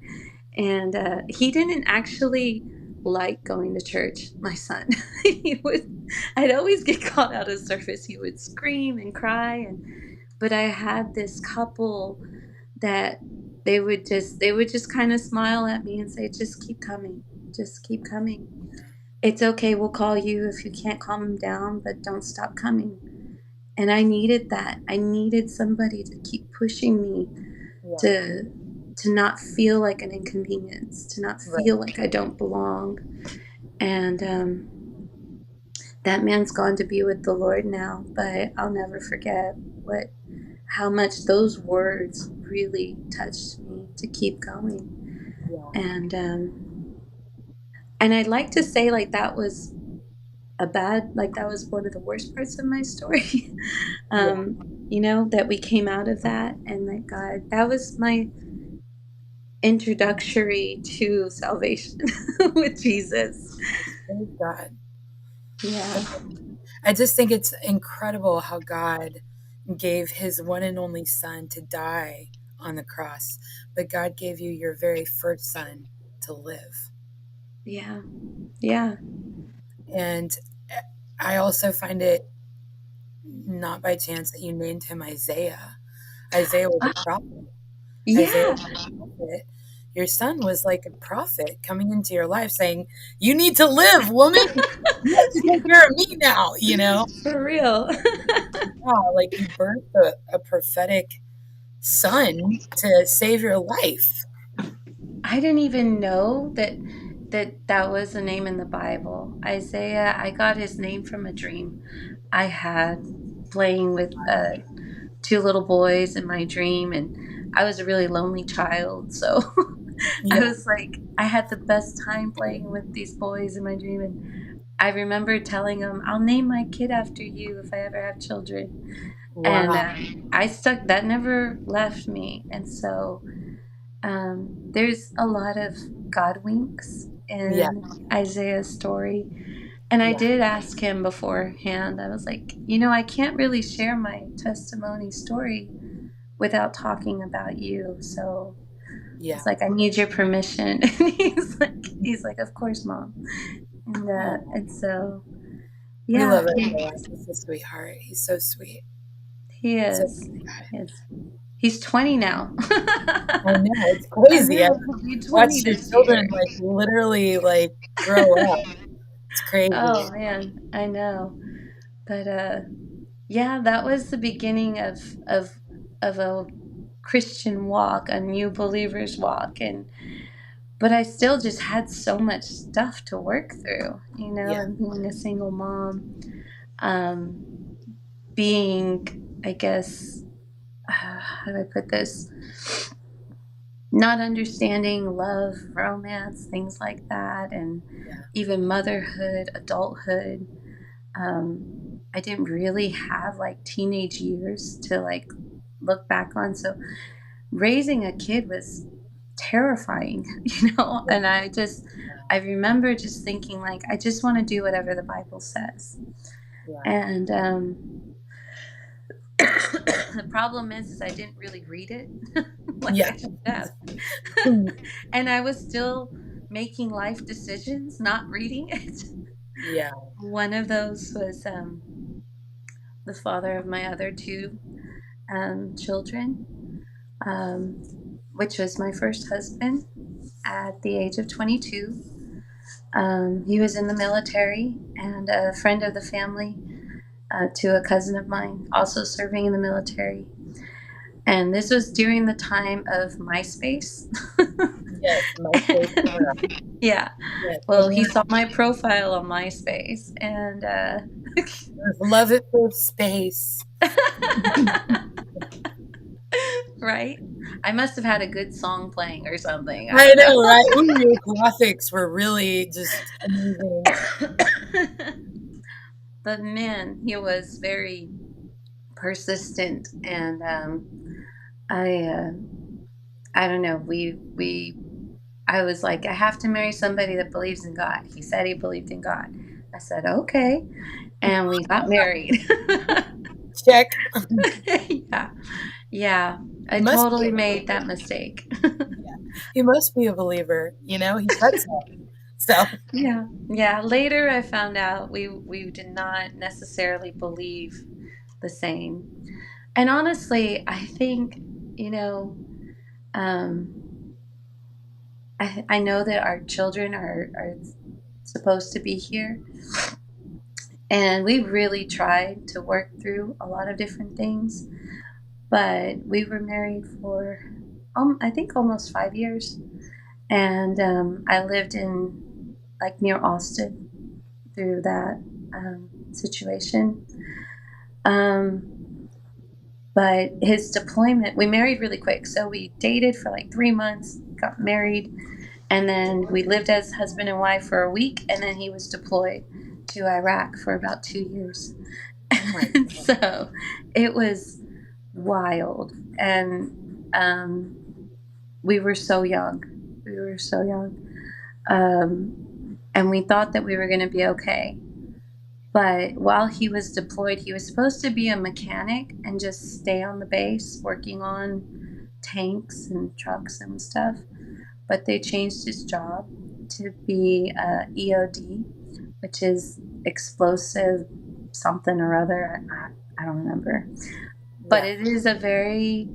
And he didn't actually like going to church, my son. He would, I'd always get caught out of service. He would scream and cry, but I had this couple that they would just kind of smile at me and say, just keep coming, just keep coming. It's okay, we'll call you if you can't calm him down, but don't stop coming. And I needed that. I needed somebody to keep pushing me Yeah. to to not feel like an inconvenience, to not Right. feel like I don't belong. And that man's gone to be with the Lord now, but I'll never forget how much those words really touched me to keep going. Yeah. And I'd like to say like that was that was one of the worst parts of my story. Yeah. That we came out of that, and that was my introductory to salvation with Jesus. Praise God. Yeah. I just think it's incredible how God gave his one and only son to die on the cross, but God gave you your very first son to live. Yeah. Yeah. And I also find it not by chance that you named him Isaiah. Isaiah was a prophet. Isaiah Yeah. was a prophet. Your son was like a prophet coming into your life saying, "You need to live, woman. You have to take care of me now," you know? For real. Yeah, like you birthed a prophetic son to save your life. I didn't even know that was a name in the Bible. Isaiah, I got his name from a dream I had playing with two little boys in my dream, and I was a really lonely child, so I Yeah. was like, I had the best time playing with these boys in my dream, and I remember telling them, I'll name my kid after you if I ever have children. And Wow. I stuck, that never left me. And so there's a lot of God winks Yeah. in Isaiah's story. And I Yeah. did ask him beforehand, I was like, I can't really share my testimony story without talking about you. So I Yeah. was like, I need your permission. And he's like, of course, Mom. And Oh, so, we yeah, love Isaiah. He's a sweetheart. He's so sweet. he So is. He is. He's 20 now. I know it's I crazy. I know, he'll be 20 watched your this year. children like literally like grow up. It's crazy. Oh man, I know. But yeah, that was the beginning of a Christian walk, a new believer's walk, but I still just had so much stuff to work through, Yeah. and being a single mom, um, being, I guess, how do I put this? Not understanding love, romance, things like that, and Yeah. even motherhood, adulthood. I didn't really have like teenage years to like look back on. So raising a kid was terrifying, and I remember just thinking like, I just want to do whatever the Bible says. Yeah. And the problem is I didn't really read it like Yeah. I should have. And I was still making life decisions, not reading it. Yeah. One of those was the father of my other two children, um, which was my first husband at the age of 22. He was in the military and a friend of the family to a cousin of mine, also serving in the military. And this was during the time of MySpace. Yes. My faith era. Yeah. Yes. Well, he Everyone saw my profile on MySpace, and love it for space. right? I must have had a good song playing or something. I I don't know. know, right? Ooh, your graphics were really just amazing. But man, he was very persistent, and I I don't know. I was like, I have to marry somebody that believes in God. He said he believed in God. I said, okay, and we got married. Check. Yeah, yeah. I He must be totally a made believer. that mistake. Yeah. He must be a believer. He said so. So, Yeah, yeah. Later, I found out we did not necessarily believe the same. And honestly, I think you know, um, I know that our children are supposed to be here, and we really tried to work through a lot of different things. But we were married for, I think, almost 5 years, and I lived in like near Austin through that. situation. But his deployment, we married really quick. So we dated for like 3 months, got married, and then we lived as husband and wife for a week, and then he was deployed to Iraq for about 2 years. Oh my And God. so it was wild. And we were so young. We were so young. And we thought that we were going to be okay. But while he was deployed, he was supposed to be a mechanic and just stay on the base working on tanks and trucks and stuff. But they changed his job to be EOD, which is explosive something or other. I don't remember. But Yeah. it is a very,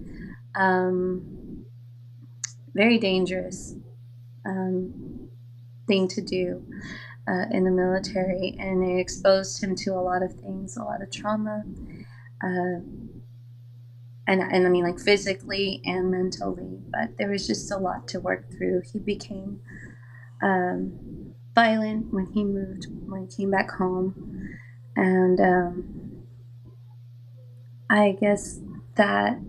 very dangerous thing to do in the military. And it exposed him to a lot of things, a lot of trauma. And I mean, like physically and mentally, but there was just a lot to work through. He became violent when he came back home, and I guess that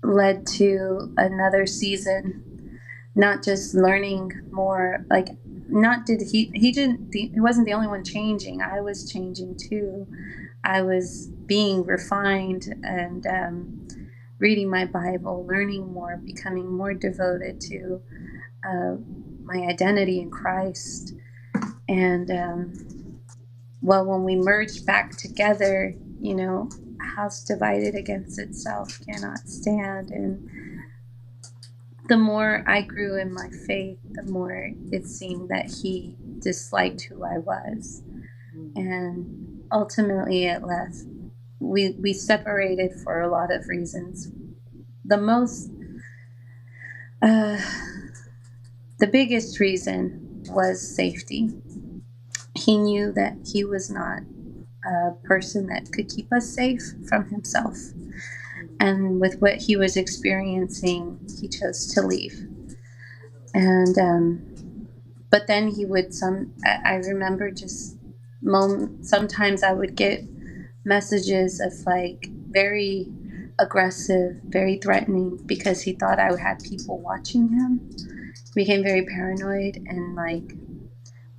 led to another season. Not just learning more, like not did he didn't he wasn't the only one changing. I was changing too. I was being refined and reading my Bible, learning more, becoming more devoted to my identity in Christ. And well, when we merged back together, house divided against itself cannot stand. And the more I grew in my faith, the more it seemed that he disliked who I was. And ultimately it left. We separated for a lot of reasons. The most the biggest reason was safety. He knew that he was not a person that could keep us safe from himself. And with what he was experiencing, he chose to leave. And but then he would I remember just sometimes I would get messages of like very aggressive, very threatening, because he thought I had people watching him. He became very paranoid, and like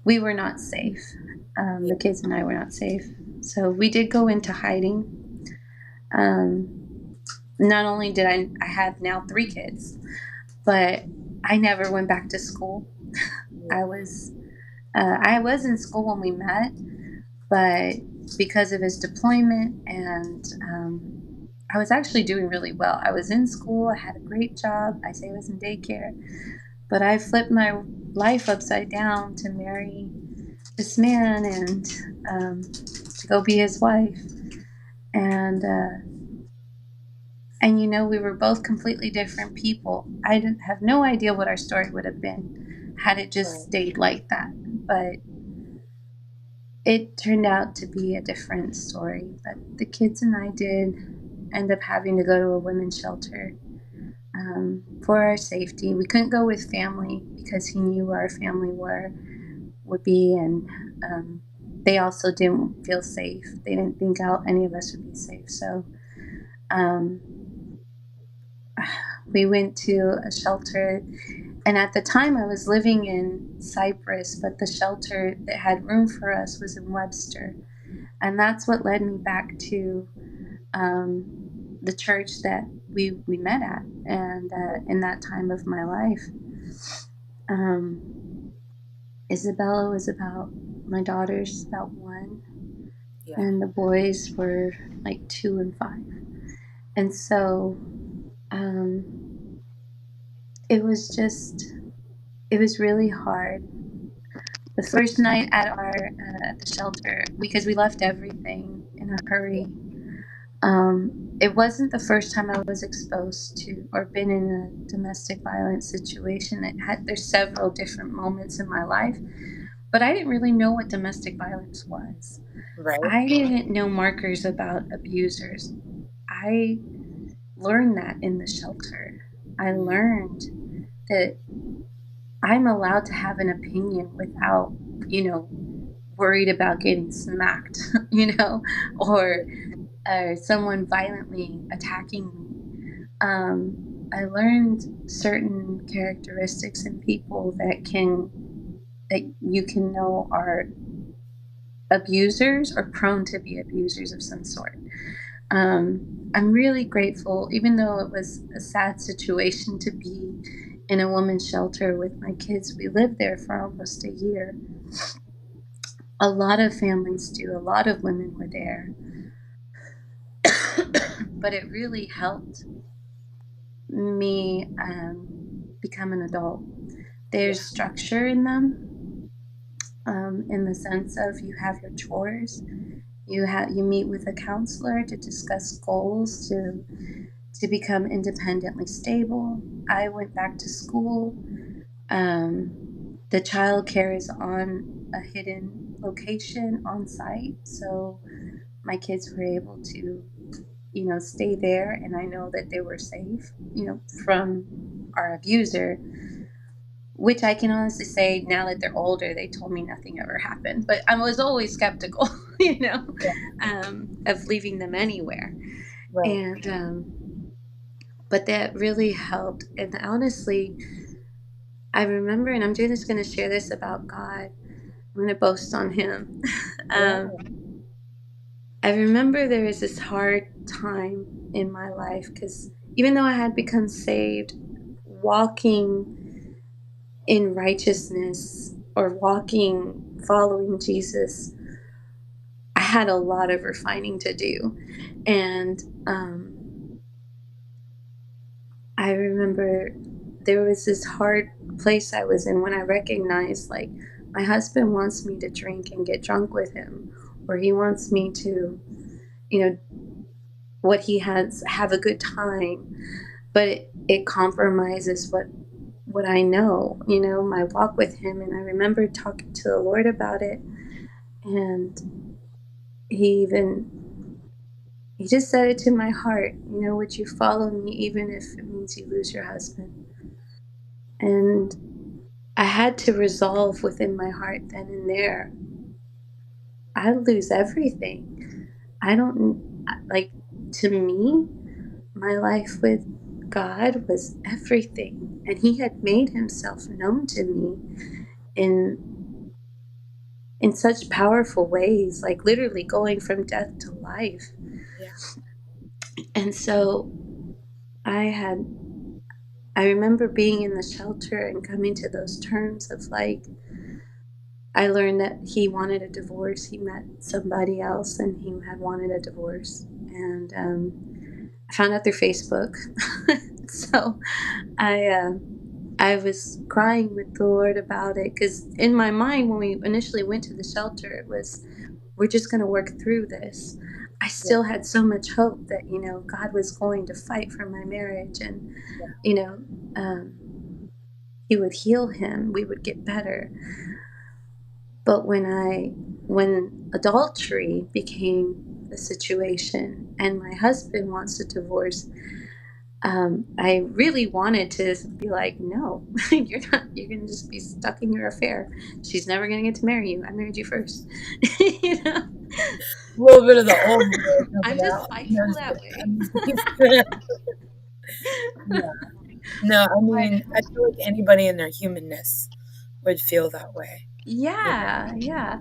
we were not safe. The kids and I were not safe. So we did go into hiding. Not only did I have now 3 kids, but I never went back to school. I was in school when we met, but because of his deployment, and I was actually doing really well. I was in school. I had a great job. I say I was in daycare, but I flipped my life upside down to marry this man and to go be his wife. And we were both completely different people. I didn't have no idea what our story would have been had it just stayed like that. But it turned out to be a different story. But the kids and I did end up having to go to a women's shelter for our safety. We couldn't go with family because he knew where our family would be, and they also didn't feel safe. They didn't think any of us would be safe. So we went to a shelter, and at the time I was living in Cyprus, but the shelter that had room for us was in Webster. And that's what led me back to the church that we met at, and in that time of my life. Isabella was my daughter's about 1, and the boys were like 2 and 5. And so it was really hard. The first night at the shelter, because we left everything in a hurry, it wasn't the first time I was exposed to or been in a domestic violence situation. There's several different moments in my life, but I didn't really know what domestic violence was. Right. I didn't know markers about abusers. I learned that in the shelter. I learned that I'm allowed to have an opinion without, worried about getting smacked, or someone violently attacking me. I learned certain characteristics in people that you can know are abusers or prone to be abusers of some sort. I'm really grateful, even though it was a sad situation to be in a woman's shelter with my kids. We lived there for almost a year. A lot of families do, a lot of women were there. But it really helped me become an adult. There's structure in them, in the sense of you have your chores, you meet with a counselor to discuss goals to become independently stable. I went back to school. The child care is on a hidden location on site, so my kids were able to stay there, and I know that they were safe from our abuser, which I can honestly say now that they're older, they told me nothing ever happened, but I was always skeptical of leaving them anywhere. Right. And but that really helped. And honestly, I remember, and I'm just going to share this about God, I'm going to boast on him. I remember there was this hard time in my life, because even though I had become saved, walking in righteousness or following Jesus, I had a lot of refining to do. And I remember there was this hard place I was in when I recognized, like, my husband wants me to drink and get drunk with him, or he wants me to, what he has, have a good time, but it compromises what I know, my walk with him. And I remember talking to the Lord about it, and he just said it to my heart, would you follow me even if it means you lose your husband? And I had to resolve within my heart then and there, I lose everything. I don't, like, to me, my life with God was everything. And he had made himself known to me in such powerful ways, like literally going from death to life. Yeah. And so I remember being in the shelter and coming to those terms of, like, I learned that he wanted a divorce. He met somebody else and he had wanted a divorce. And I found out through Facebook. So I was crying with the Lord about it, because in my mind, when we initially went to the shelter, it was, we're just going to work through this. I still had so much hope that, God was going to fight for my marriage, and, he would heal him. We would get better. But when adultery became the situation and my husband wants a divorce, I really wanted to be like, no, you're not. You're going to just be stuck in your affair. She's never going to get to marry you. I married you first. A little bit of the old me I'm coming just out. spiteful that way. Yeah. No, I mean, I feel like anybody in their humanness would feel that way. Yeah.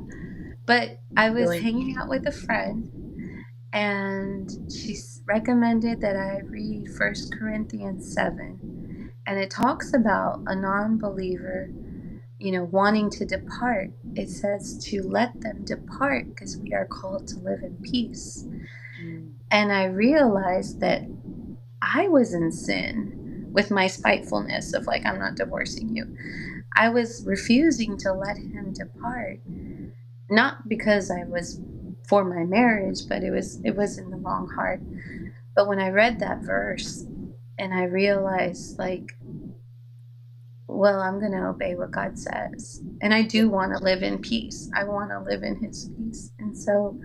But I was Really. hanging out with a friend, and she recommended that I read 1 Corinthians 7. And it talks about a non-believer, wanting to depart. It says to let them depart because we are called to live in peace. And I realized that I was in sin with my spitefulness of, like, I'm not divorcing you. I was refusing to let him depart, not because I was for my marriage, but it was in the wrong heart. But when I read that verse and I realized, like, well, I'm going to obey what God says. And I do want to live in peace. I want to live in his peace. And so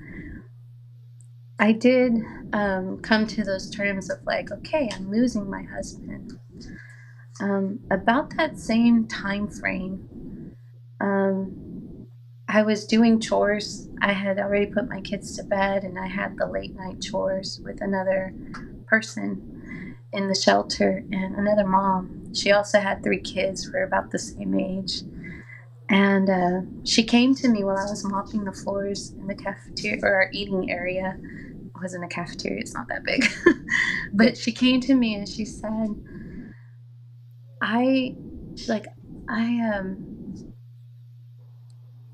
I did come to those terms of, like, okay, I'm losing my husband. About that same time frame, I was doing chores. I had already put my kids to bed, and I had the late night chores with another person in the shelter and another mom. She also had 3 kids. We're about the same age. And she came to me while I was mopping the floors in the cafeteria, or our eating area. It wasn't a cafeteria, it's not that big. Yeah. But she came to me and she said, I, she's like, I,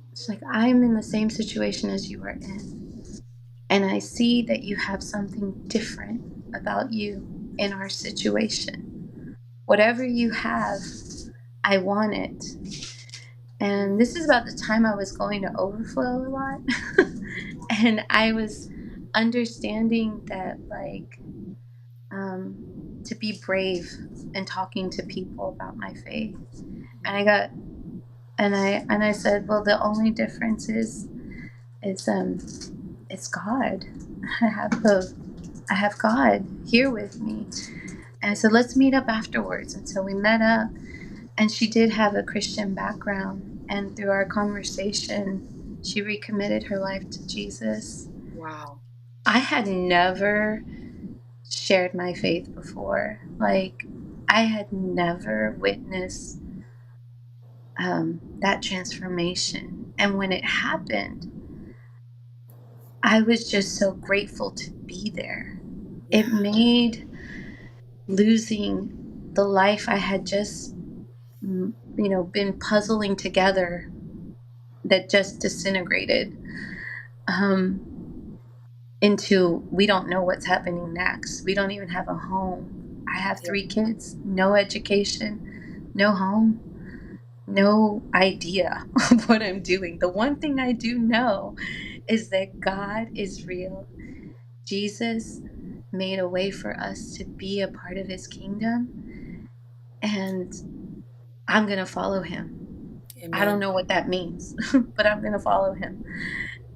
she's like, I'm in the same situation as you are in. And I see that you have something different about you in our situation. Whatever you have, I want it. And this is about the time I was going to overflow a lot. And I was understanding that, like, to be brave and talking to people about my faith. And I got, and I said, well, the only difference is it's God. I have the, I have God here with me. And I said, let's meet up afterwards. And so we met up, and she did have a Christian background. And through our conversation, she recommitted her life to Jesus. Wow. I had never shared my faith before. Like, I had never witnessed that transformation. And when it happened, I was just so grateful to be there. Yeah. It made losing the life I had just, been puzzling together, that just disintegrated, into, we don't know what's happening next. We don't even have a home. I have Yeah. 3 kids, no education, no home, no idea of what I'm doing. The one thing I do know is that God is real. Jesus made a way for us to be a part of his kingdom, and I'm going to follow him. I don't Amen. know what that means, but I'm going to follow him.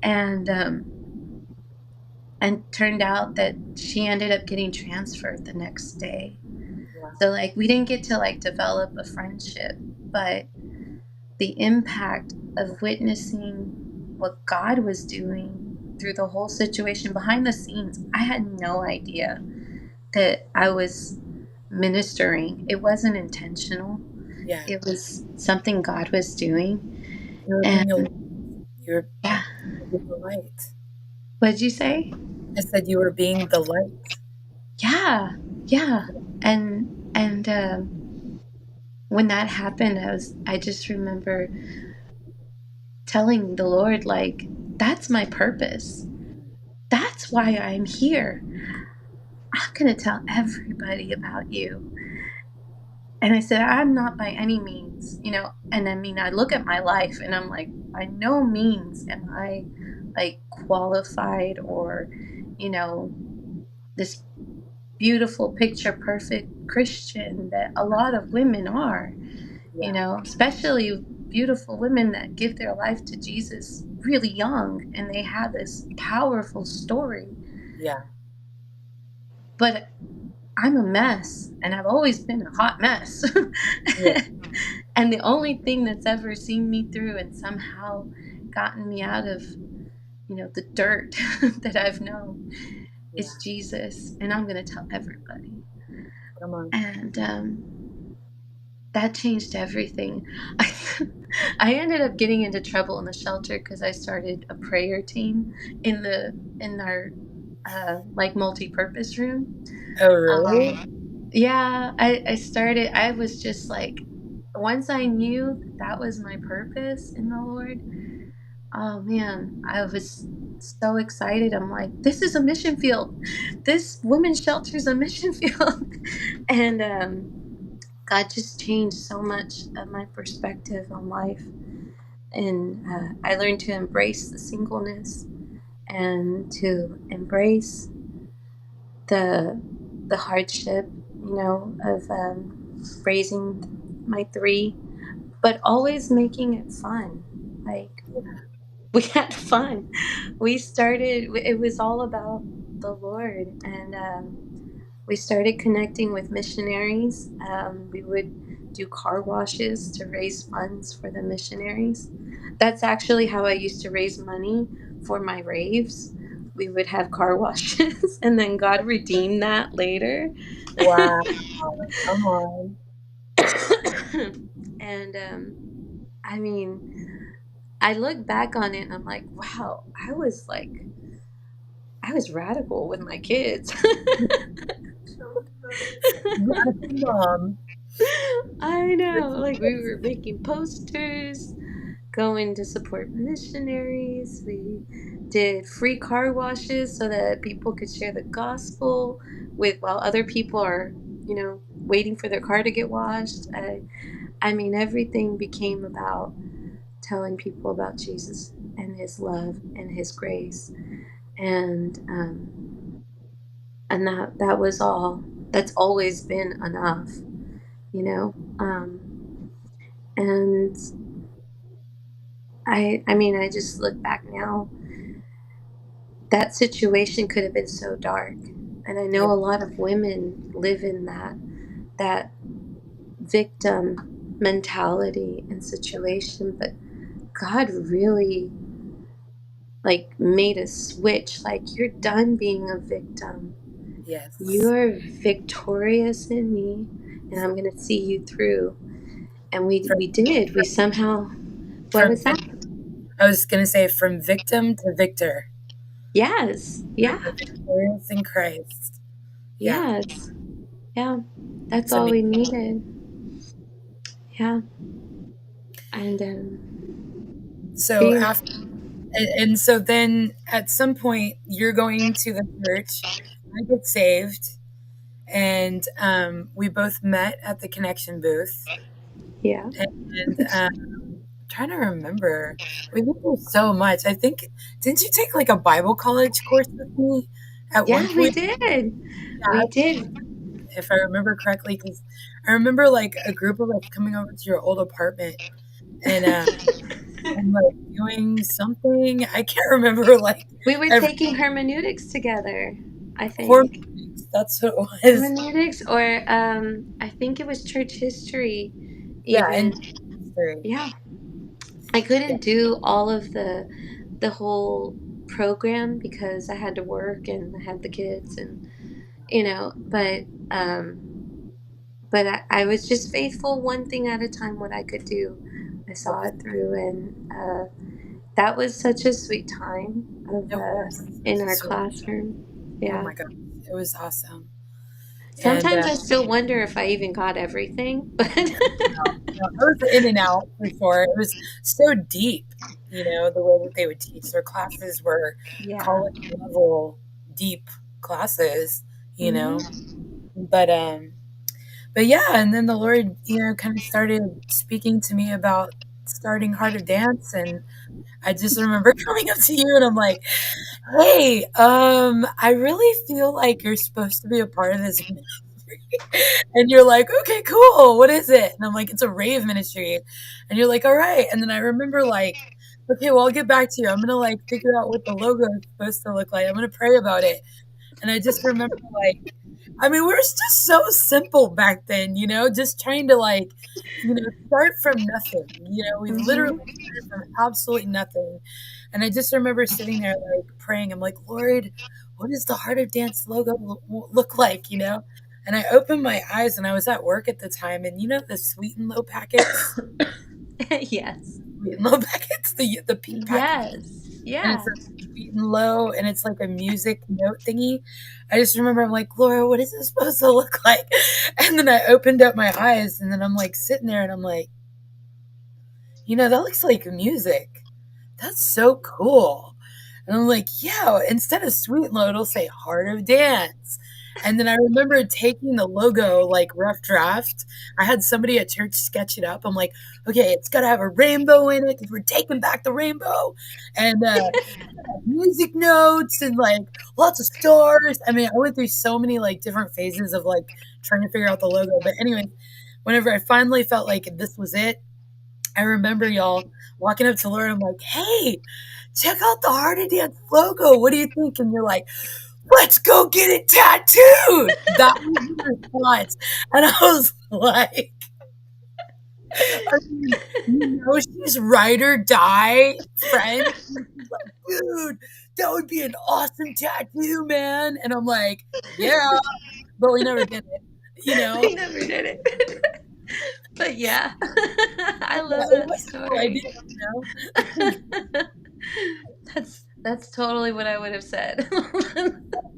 And turned out that she ended up getting transferred the next day. Wow. So, like, we didn't get to, like, develop a friendship, but the impact of witnessing what God was doing through the whole situation behind the scenes, I had no idea that I was ministering. It wasn't intentional. Yeah. It was something God was doing. You were being a, And you were yeah, being the light. what did you say? I said you were being the light. Yeah, yeah. And when that happened, I just remember telling the Lord, like, that's my purpose. That's why I'm here. I'm going to tell everybody about you. And I said, I'm not by any means, and I mean, I look at my life and I'm like, by no means am I, like, qualified or, this beautiful, picture perfect Christian that a lot of women are, Yeah. especially beautiful women that give their life to Jesus really young, and they have this powerful story. Yeah. But I'm a mess, and I've always been a hot mess. Yeah. And the only thing that's ever seen me through and somehow gotten me out of, the dirt that I've known Yeah. is Jesus. And I'm going to tell everybody. Come on. And that changed everything. I, I ended up getting into trouble in the shelter because I started a prayer team in our like, multi-purpose room. Oh, really? Yeah, I started. I was just like, once I knew that was my purpose in the Lord, oh man, I was so excited. I'm like, this is a mission field. This women's shelter is a mission field. And God just changed so much of my perspective on life. And I learned to embrace the singleness, and to embrace the hardship, of raising my 3, but always making it fun. Like, we had fun. We started. It was all about the Lord, and we started connecting with missionaries. We would do car washes to raise funds for the missionaries. That's actually how I used to raise money for my raves. We would have car washes, and then God redeemed that later. Wow. Come on. And I mean, I look back on it and I'm like, wow, I was radical with my kids. Radical mom. I know. Like, we were making posters, going to support missionaries. We did free car washes so that people could share the gospel with while other people are, waiting for their car to get washed. I mean, everything became about telling people about Jesus and his love and his grace. And that was all. That's always been enough, you know. And I mean, I just look back now. That situation could have been so dark, and I Yeah. know a lot of women live in that victim mentality and situation. But God really like made a switch. Like, you're done being a victim. Yes. You're victorious in me, and I'm going to see you through. And we From, did. We somehow. What from was that? I was gonna say from victim to victor. Yes. You're Yeah. victorious in Christ. Yeah. Yes. Yeah. That's It's all we amazing. needed. Yeah. And So being. after and so then at some point you're going to the church. I get saved, and we both met at the connection booth. Yeah. And trying to remember, we went through so much. I think didn't you take like a Bible college course with me at one Yeah, we point? did. We Yeah, did. if I remember correctly, because I remember like a group of us coming over to your old apartment and like doing something. I can't remember like We were every taking hermeneutics together, I horror. think. That's what it was. Hermeneutics, or I think it was church history, Yeah, and even. history. Yeah. I Yeah, couldn't do all of the whole program because I had to work and I had the kids, and but I was just faithful, one thing at a time, what I could do. I it saw was. it through, and that was such a sweet time of It was in such a our sweet. classroom. Oh Yeah. my god, it was awesome. And Sometimes I still wonder if I even got everything, but no, I was in and out for sure. It was so deep, the way that they would teach. Their classes were yeah. college level deep classes, you know. Hmm. But but yeah, and then the Lord, kind of started speaking to me about starting Heart of Dance, and I just remember coming up to you and I'm like, "Hey, I really feel like you're supposed to be a part of this ministry." And you're like, "Okay, cool. What is it?" And I'm like, "It's a rave ministry." And you're like, "All right." And then I remember like, "Okay, well, I'll get back to you. I'm gonna like figure out what the logo is supposed to look like. I'm gonna pray about it." And I just remember like, I mean, we were just so simple back then, just trying to like, start from nothing. We literally Hmm. started from absolutely nothing. And I just remember sitting there like praying. I'm like, "Lord, what does the Heart of Dance logo look like?" And I opened my eyes and I was at work at the time. And the sweet and low packets, Yes. sweet and low packets, the pink packets, Yes. and it's Yeah. a sweet and low, and it's like a music note thingy. I just remember I'm like, "Laura, what is this supposed to look like?" And then I opened up my eyes, and then I'm like sitting there, and I'm like, that looks like music. That's so cool. And I'm like, "Yeah, instead of sweet and low, it'll say Heart of Dance." And then I remember taking the logo like rough draft. I had somebody at church sketch it up. I'm like, "Okay, it's got to have a rainbow in it because we're taking back the rainbow." And music notes and like lots of stars. I mean, I went through so many like different phases of like trying to figure out the logo. But anyway, whenever I finally felt like this was it, I remember y'all walking up to Laura. I'm like, "Hey, check out the Heart of Dance logo. What do you think?" And you're like, let's go get it tattooed. That was the response. And I was like, I mean, she's ride or die friend. She's like, dude, that would be an awesome tattoo, man. And I'm like, yeah, but we never did it, We never did it. But yeah, I love It that was a cool idea, story. That's totally what I would have said.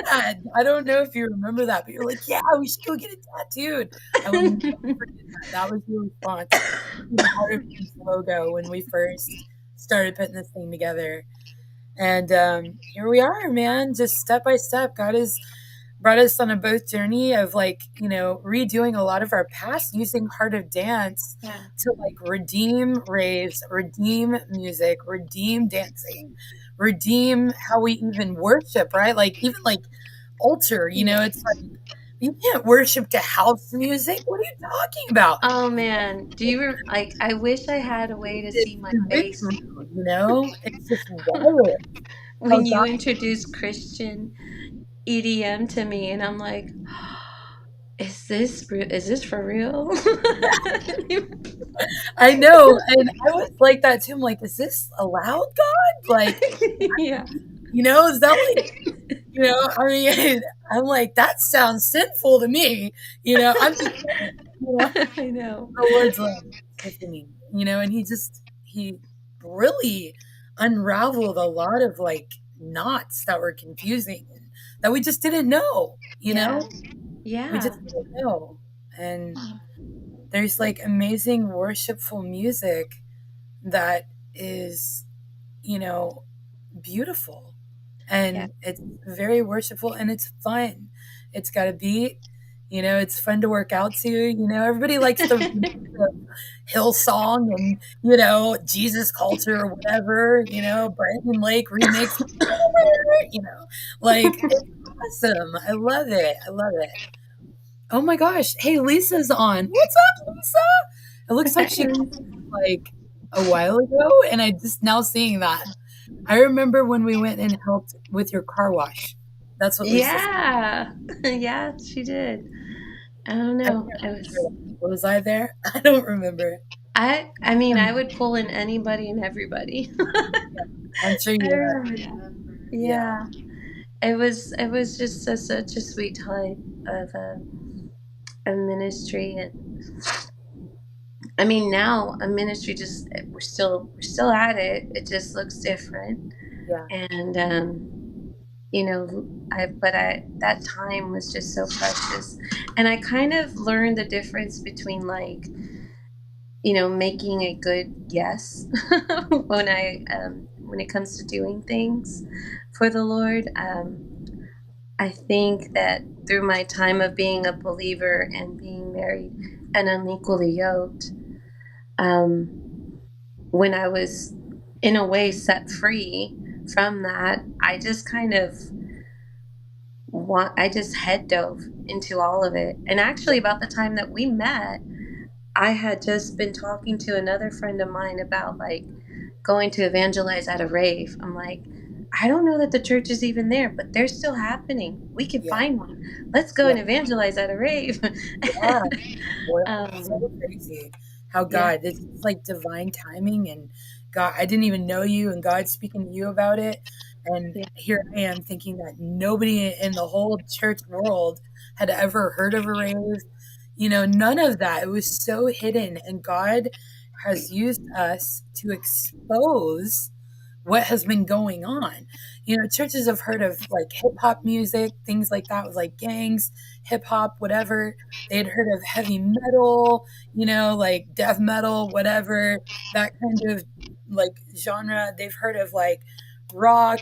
Yeah, I don't know if you remember that, but you're like, yeah, we should go get it tattooed. I will never forget that. That was your response to the Heart of Peace logo when we first started putting this thing together. And here we are, man, just step by step. God has brought us on a both journey of like, redoing a lot of our past using Heart of Dance to like redeem raves, redeem music, redeem dancing, redeem how we even worship, right? Like even like altar, it's like you can't worship to house music. What are you talking about? Oh man, do you like? I wish I had a way to see my face It's just wild. How when you God introduced Christian EDM to me, and I'm like, is this for real? I know, and I was like that too. I'm like, is this allowed, God? Like, Yeah. is that like, I mean, I'm like, that sounds sinful to me. I'm just saying, I know. the Lord's like Tiffany, and he really unraveled a lot of like knots that were confusing and that we just didn't know, Yeah. we just didn't know. And there's like amazing worshipful music that is, beautiful, Yeah. and it's very worshipful and it's fun. It's got a beat, it's fun to work out to. Everybody likes the Hillsong and Jesus culture or whatever. Brandon Lake remix, like it's awesome. I love it. Oh my gosh, hey, Lisa's on. What's up, Lisa? It looks like she like a while ago, and I just now seeing that. I remember when we went and helped with your car wash. That's what Lisa said. Yeah. Yeah, she did. I don't I know. can't remember. Was I there? I don't remember. I mean, I would pull in anybody and everybody. I'm sure I you are. remember that. Yeah. Yeah. It was just such a sweet time of a ministry. And I mean, now a ministry, just we're still at it. It just looks different. Yeah. And but that time was just so precious. And I kind of learned the difference between, like, making a good yes when it comes to doing things for the Lord. I think that through my time of being a believer and being married and unequally yoked, when I was in a way set free from that, I just kind of I just head dove into all of it. And actually, about the time that we met, I had just been talking to another friend of mine about, like, going to evangelize at a rave. I'm like, I don't know that the church is even there, but they're still happening. We can Yeah. find one. Let's go Yeah. and evangelize at a rave. Yeah. Boy, it's so um, crazy how yeah, God, it's like divine timing, and God, I didn't even know you, and God speaking to you about it. And yeah, here I am thinking that nobody in the whole church world had ever heard of a rave. None of that. It was so hidden, and God has used us to expose what has been going on. Churches have heard of like hip hop music, things like that, with like gangs, hip hop, whatever. They had heard of heavy metal, like death metal, whatever, that kind of like genre. They've heard of like rock,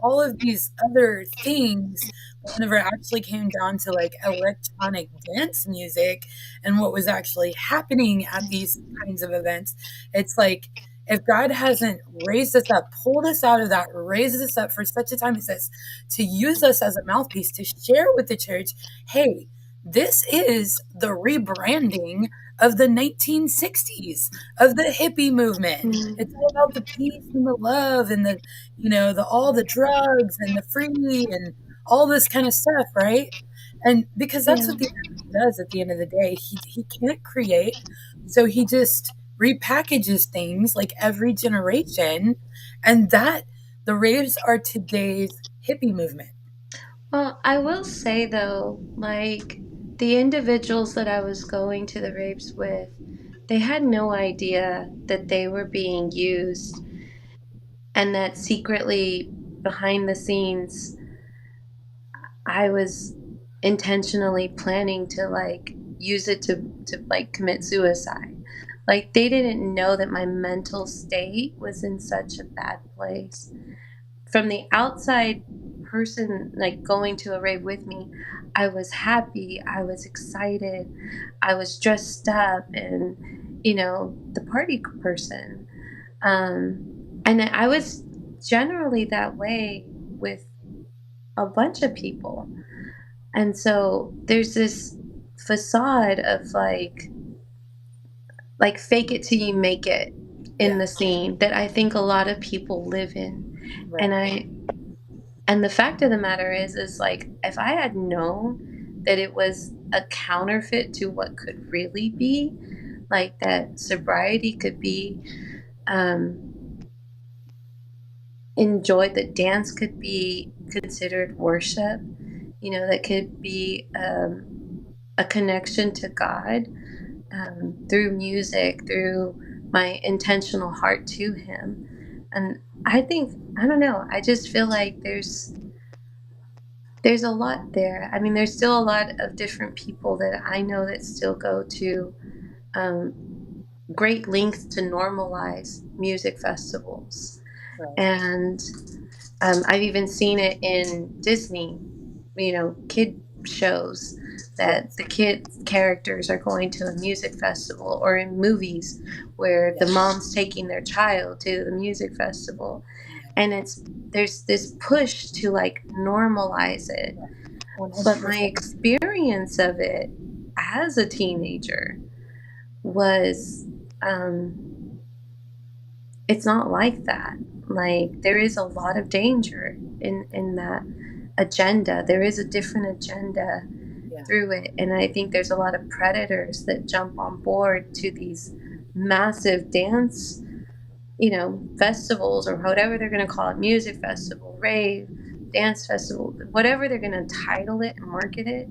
all of these other things. But whenever it actually came down to like electronic dance music and what was actually happening at these kinds of events, it's like, if God hasn't raised us up, pulled us out of that, raised us up for such a time as this, to use us as a mouthpiece to share with the church, hey, this is the rebranding of the 1960s, of the hippie movement. It's all about the peace and the love and the all the drugs and the free and all this kind of stuff, right? And because that's Yeah. what the enemy does at the end of the day. He can't create, so he just repackages things like every generation, and that the raves are today's hippie movement. Well, I will say though, like the individuals that I was going to the rapes with, they had no idea that they were being used and that secretly behind the scenes I was intentionally planning to like use it to like commit suicide. Like they didn't know that my mental state was in such a bad place. From the outside person like going to a rave with me, I was happy, I was excited, I was dressed up and the party person. And I was generally that way with a bunch of people. And so there's this facade of like fake it till you make it in Yeah, the scene that I think a lot of people live in. And right. and the fact of the matter is like if I had known that it was a counterfeit to what could really be, like that sobriety could be enjoyed, that dance could be considered worship, that could be a connection to God through music, through my intentional heart to Him. And I think, I don't know, I just feel like there's a lot there. I mean, there's still a lot of different people that I know that still go to um, great lengths to normalize music festivals. Right. And I've even seen it in Disney, kid shows that Yes. the kid characters are going to a music festival, or in movies where the Yeah. mom's taking their child to the music festival. Yeah. And there's this push to like normalize it. Yeah. But my 100%. experience of it as a teenager was it's not like that. Like there is a lot of danger in that agenda. There is a different agenda Yeah. through it, and I think there's a lot of predators that jump on board to these massive dance, festivals, or whatever they're going to call it, music festival, rave, dance festival, whatever they're going to title it and market it.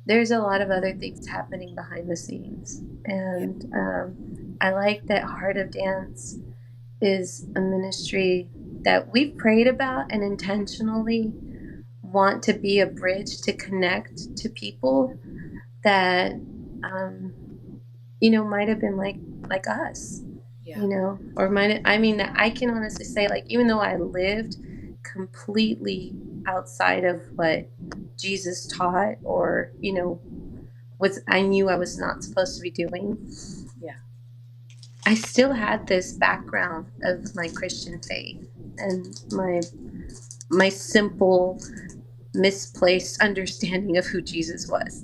There's a lot of other things happening behind the scenes, Yeah. and I like that Heart of Dance is a ministry that we've prayed about and intentionally want to be a bridge to connect to people that might have been like us, Yeah. or might, I mean, I can honestly say, like, even though I lived completely outside of what Jesus taught, or was, I knew I was not supposed to be doing, Yeah. I still had this background of my Christian faith and my simple misplaced understanding of who Jesus was.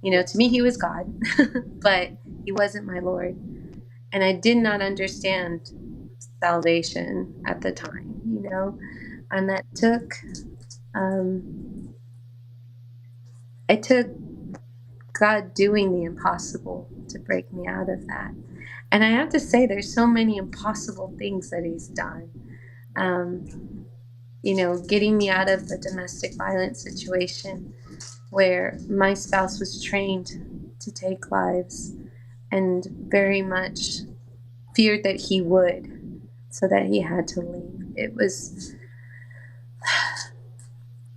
Yeah. To me he was God, but he wasn't my Lord. And I did not understand salvation at the time, and that took it took God doing the impossible to break me out of that. And I have to say, there's so many impossible things that he's done. Getting me out of the domestic violence situation where my spouse was trained to take lives and very much feared that he would, so that he had to leave.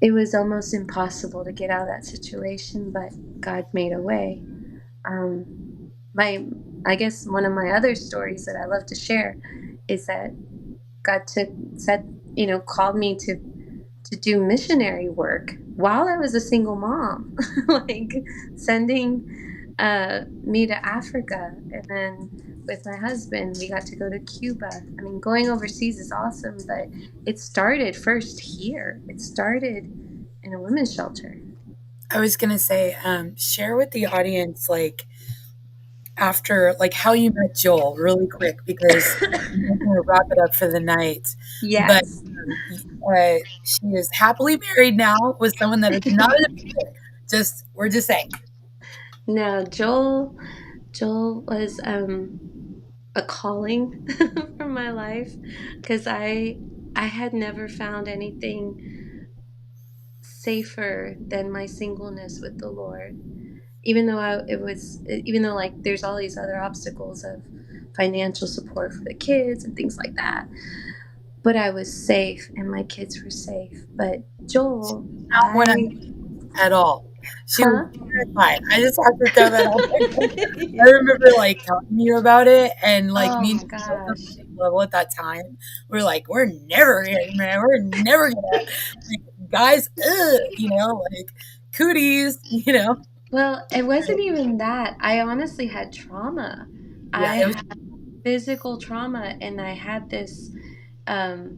It was almost impossible to get out of that situation, but God made a way. I guess one of my other stories that I love to share is that God called me to do missionary work while I was a single mom, like sending me to Africa. And then with my husband, we got to go to Cuba. I mean, going overseas is awesome, but it started first here. It started in a women's shelter. I was gonna say, share with the audience, like, after, like, how you met Joel really quick because we're going to wrap it up for the night. But Yes. she is happily married now with someone that is not a picture. Just we're just saying. No, Joel was a calling for my life because I had never found anything safer than my singleness with the Lord. Even though like there's all these other obstacles of financial support for the kids and things like that, but I was safe and my kids were safe. But Joel, Not when I at all. She was huh? terrified. I just have to throw that out there. I remember like telling you about it, and like Oh me and my you both on the gosh. same level at that time. We're like, we're never getting married. We're never gonna like guys, like cooties, Well, it wasn't even that. I honestly had trauma. Yeah, I it was had physical trauma, and I had um,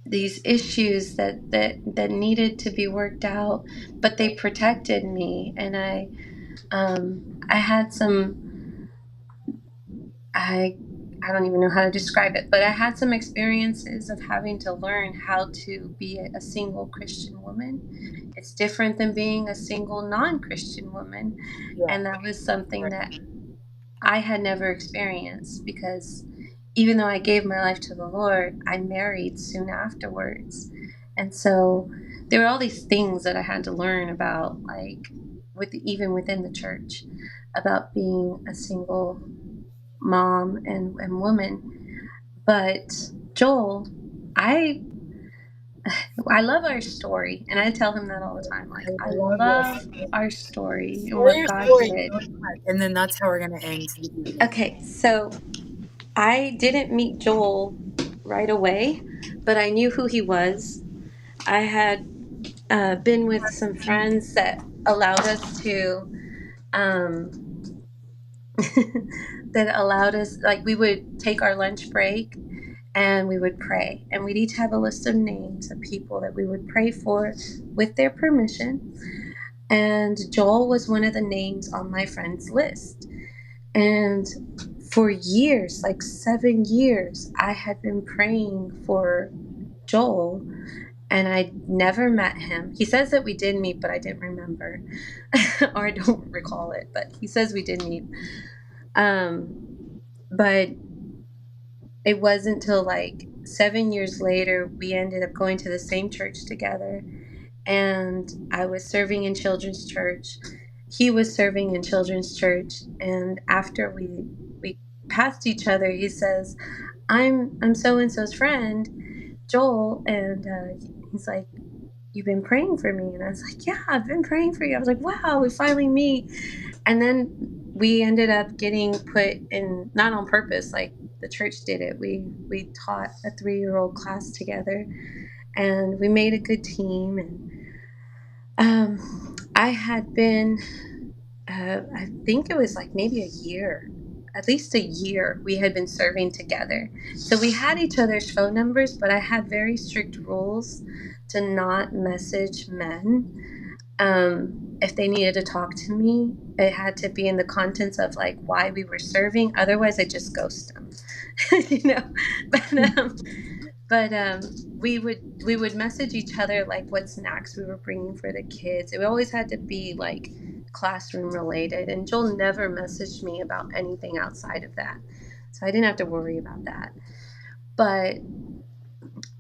these issues that needed to be worked out, but they protected me, and I had some I I don't even know how to describe it, but I had some experiences of having to learn how to be a single Christian woman. It's different than being a single non-Christian woman, yeah, and that was something that I had never experienced because even though I gave my life to the Lord, I married soon afterwards. And so there were all these things that I had to learn about, like even within the church, about being a single mom and woman. But Joel, I I love our story, and I tell him that all the time. I Like I love this. love our story and Share what your God story did. really quick, and then that's how we're gonna end the evening. Okay, so I didn't meet Joel right away, but I knew who he was. I had been with some friends that allowed us to, that allowed us, like, we would take our lunch break and we would pray. And we'd each have a list of names of people that we would pray for with their permission. And Joel was one of the names on my friend's list. And for years, like 7 years, I had been praying for Joel, and I never met him. He says that we did meet, but I didn't remember, or I don't recall it. But he says we did meet. But it wasn't until like 7 years later we ended up going to the same church together, and I was serving in children's church. He was serving in children's church, and after we passed each other, he says, I'm so and so's friend, Joel," and he's like, "You've been praying for me," and I was like, "Yeah, I've been praying for you." I was like, "Wow, we finally meet," and then we ended up getting put in, not on purpose, like the church did it. We taught a 3-year-old class together, and we made a good team, and I had been, I think it was like maybe a year, at least a year, we had been serving together. So we had each other's phone numbers, but I had very strict rules to not message men. If they needed to talk to me, it had to be in the contents of like why we were serving. Otherwise, I just ghost them, you know. But we would message each other like what snacks we were bringing for the kids. It always had to be like classroom related, and Joel never messaged me about anything outside of that, so I didn't have to worry about that. But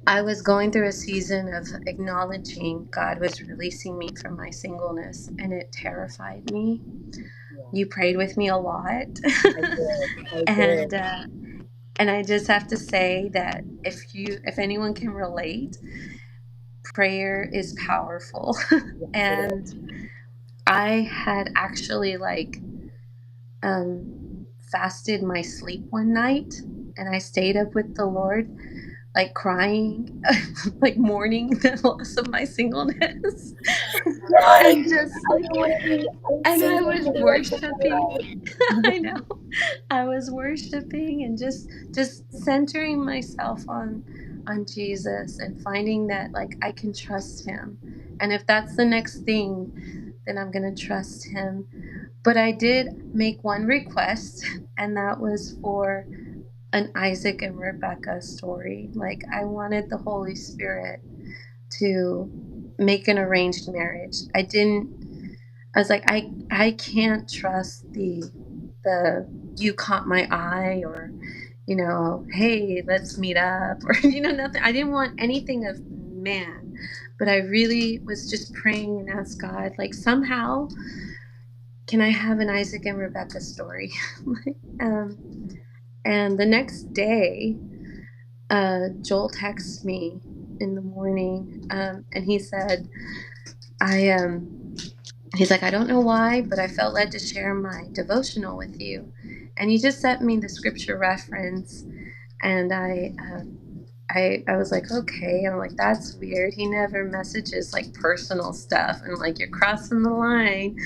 I was going through a season of acknowledging God was releasing me from my singleness, and it terrified me. Yeah, You prayed with me a lot. I did. I and did. uh, and I just have to say that if anyone can relate, prayer is powerful. Yes, it is. And I had actually like fasted my sleep one night, and I stayed up with the Lord, like crying, like mourning the loss of my singleness, Yes, and just I like, agree. I'm and I single was for the rest of worshiping. my life. I know. I was worshiping and just centering myself on Jesus and finding that like I can trust him. And if that's the next thing and I'm going to trust him. But I did make one request, and that was for an Isaac and Rebecca story. Like, I wanted the Holy Spirit to make an arranged marriage. I was like, I can't trust the you caught my eye, or hey, let's meet up, or nothing. I didn't want anything of man, but I really was just praying and asked God, like, somehow can I have an Isaac and Rebecca story? And the next day, Joel texted me in the morning, and he said, I he's like, I don't know why, but I felt led to share my devotional with you. And he just sent me the scripture reference, and I was like, okay. I'm like, that's weird. He never messages like personal stuff, and like, you're crossing the line.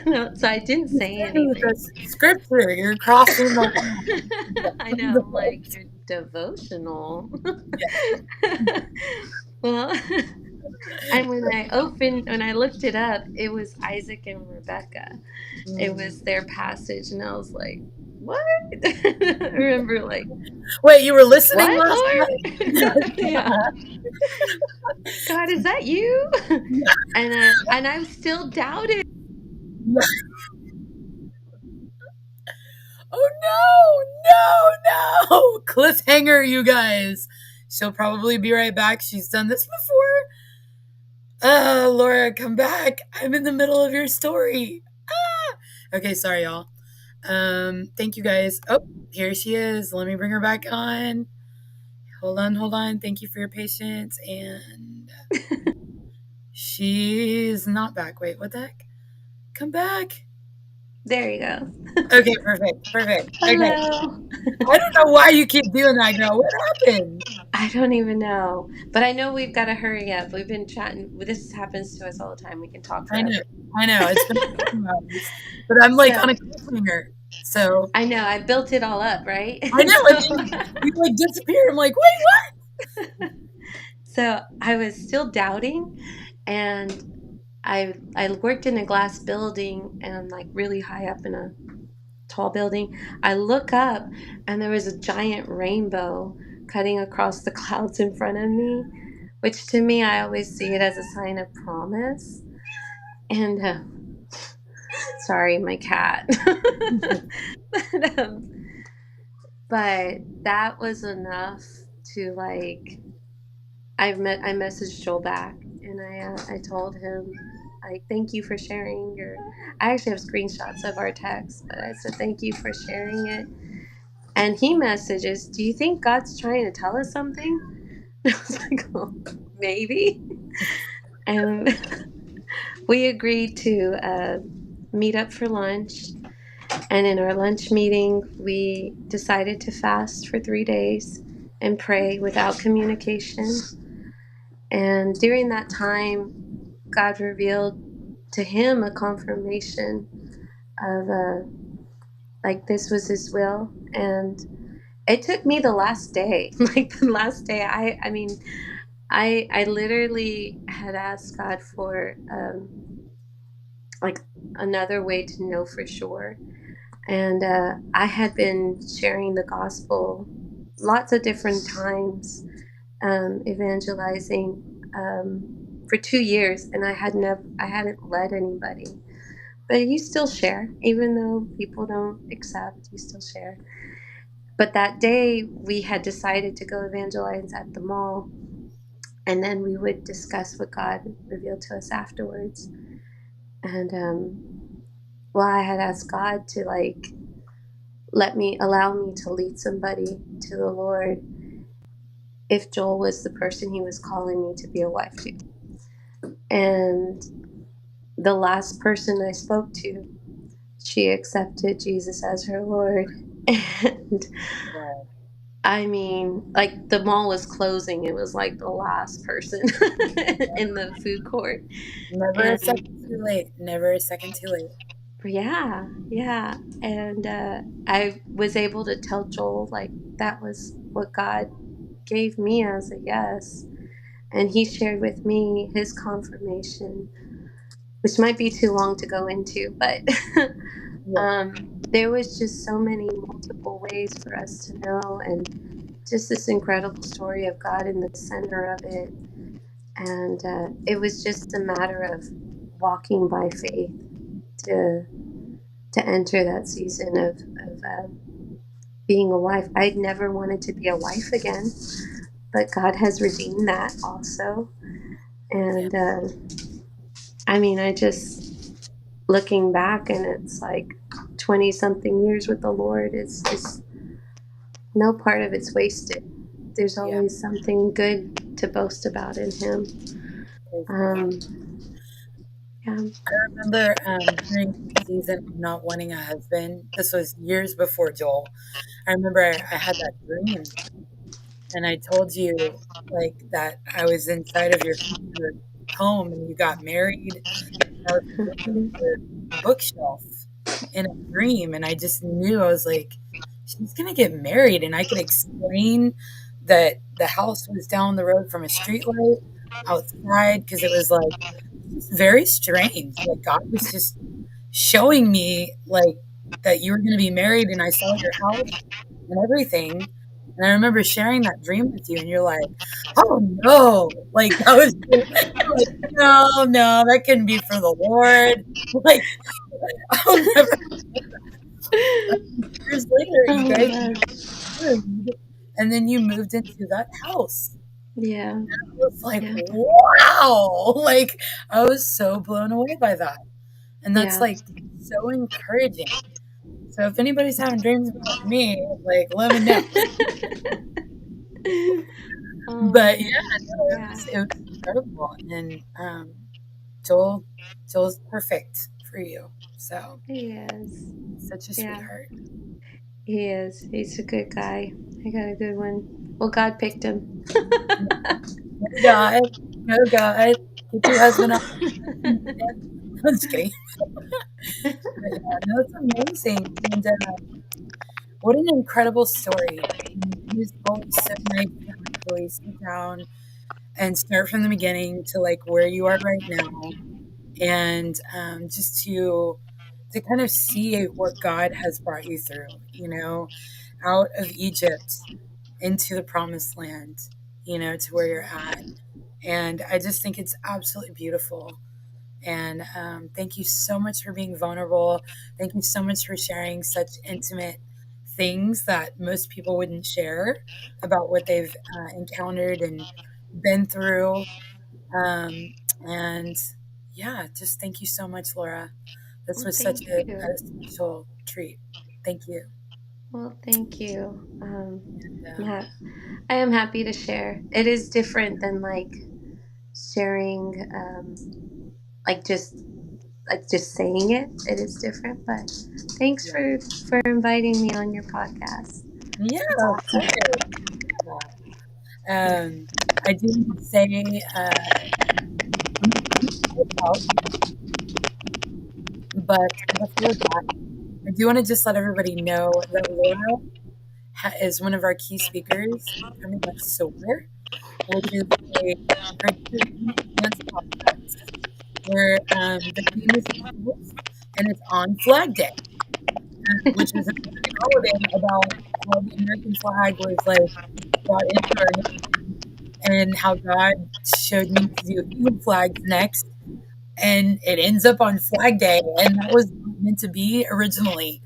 No, so I didn't say anything. Scripture, you're crossing the I know, I'm like, your devotional. Well, and when I looked it up, it was Isaac and Rebecca. It was their passage, and I was like, what? I remember, like, wait, you were listening what, last Lord? Yeah. God, is that you? And I'm still doubted. night? Oh no, no, no! Cliffhanger, you guys. She'll probably be right back. She's done this before. Laura, come back. I'm in the middle of your story. Okay, sorry, y'all. Thank you guys. Oh, here she is. Let me bring her back on. Hold on, hold on. Thank you for your patience. And she's not back. Wait, what the heck? Come back. There you go. Okay, perfect, perfect. Okay. Hello. I don't know why you keep doing that, girl. What happened? I don't even know, but I know we've got to hurry up. We've been chatting. This happens to us all the time. We can talk I know, forever. I know. It's been 2 hours, but I'm like So on a cliffhanger. So I know I built it all up, right? I know, and then you like disappeared. I'm like, wait, what? So I was still doubting, and I worked in a glass building, and I'm like really high up in a tall building. I look up, and there was a giant rainbow cutting across the clouds in front of me, which to me, I always see it as a sign of promise. And sorry, my cat. but, but that was enough to, like, I messaged Joel back, and I told him, like, thank you for sharing your. I actually have screenshots of our text, but I said thank you for sharing it. And he messages, do you think God's trying to tell us something? I was like, oh, maybe. And we agreed to meet up for lunch. And in our lunch meeting, we decided to fast for 3 days and pray without communication. And during that time, God revealed to him a confirmation of like, this was his will. And it took me the last day, like the last day. I mean, I literally had asked God for like another way to know for sure. And I had been sharing the gospel lots of different times, evangelizing for 2 years, and I hadn't led anybody. But you still share, even though people don't accept. You still share. But that day, we had decided to go evangelize at the mall, and then we would discuss what God revealed to us afterwards. And well, I had asked God to, like, allow me to lead somebody to the Lord if Joel was the person he was calling me to be a wife to. And the last person I spoke to, she accepted Jesus as her Lord. And Wow. I mean, like, the mall was closing. It was like the last person in the food court. Never a And second too late. Never a second too late. yeah, yeah. And I was able to tell Joel, like, that was what God gave me as a yes. And he shared with me his confirmation. which might be too long to go into, but Yeah. there was just so many multiple ways for us to know, and just this incredible story of God in the center of it. And it was just a matter of walking by faith to enter that season of being a wife. I'd never wanted to be a wife again, but God has redeemed that also. Yeah. And I mean, I just looking back, and it's like 20 something years with the Lord. It's just no part of it's wasted. There's Yeah. always something good to boast about in Him. Praise God. Um, yeah. I remember during the season of not wanting a husband. This was years before Joel. I remember I had that dream, and I told you like that I was inside of your future home, and you got married. I was standing at your bookshelf in a dream, and I just knew I was like, she's gonna get married, and I could explain that the house was down the road from a street light outside because it was like just very strange. Like God was just showing me like that you were gonna be married, and I saw your house and everything. And I remember sharing that dream with you, and you're like, "Oh no!" Like that was you're like, "No, no, that couldn't be for the Lord." Like I'll never. Years later, you Oh guys my got gosh. married, and then you moved into that house. Yeah. I was like, Yeah. "Wow!" Like I was so blown away by that, and that's Yeah. like so encouraging. So if anybody's having dreams about me, like let me know. But yeah, no, Yeah. it was incredible, and Joel Joel's perfect for you. So He is. such a Yeah. sweetheart. He is. He's a good guy. I got a good one. Well, God picked him. Go God, go God, get your husband off. I'm just kidding. But yeah, no, it's amazing, and what an incredible story. It is always so nice to actually sit down and start from the beginning to like where you are right now, and just to kind of see what God has brought you through, out of Egypt into the promised land, to where you're at. And I just think it's absolutely beautiful. And thank you so much for being vulnerable. Thank you so much for sharing such intimate things that most people wouldn't share about what they've encountered and been through. And yeah, just thank you so much, Laura. This Well, was such thank a you. special treat. Thank you. Well, thank you. And I am happy to share. It is different than like sharing, like just saying it. It is different, but thanks yeah, for inviting me on your podcast. yeah, It's of course. awesome. Yeah. I do want to say I'm gonna close out, but before that, I do want to just let everybody know that Laura is one of our key speakers coming at SOAR, which is a Christian dance conference where the theme is Christmas, and it's on Flag Day, which is an American holiday about how the American flag was like brought into our nation and how God showed me to do Eagle flags next, and it ends up on Flag Day, and that was meant to be originally.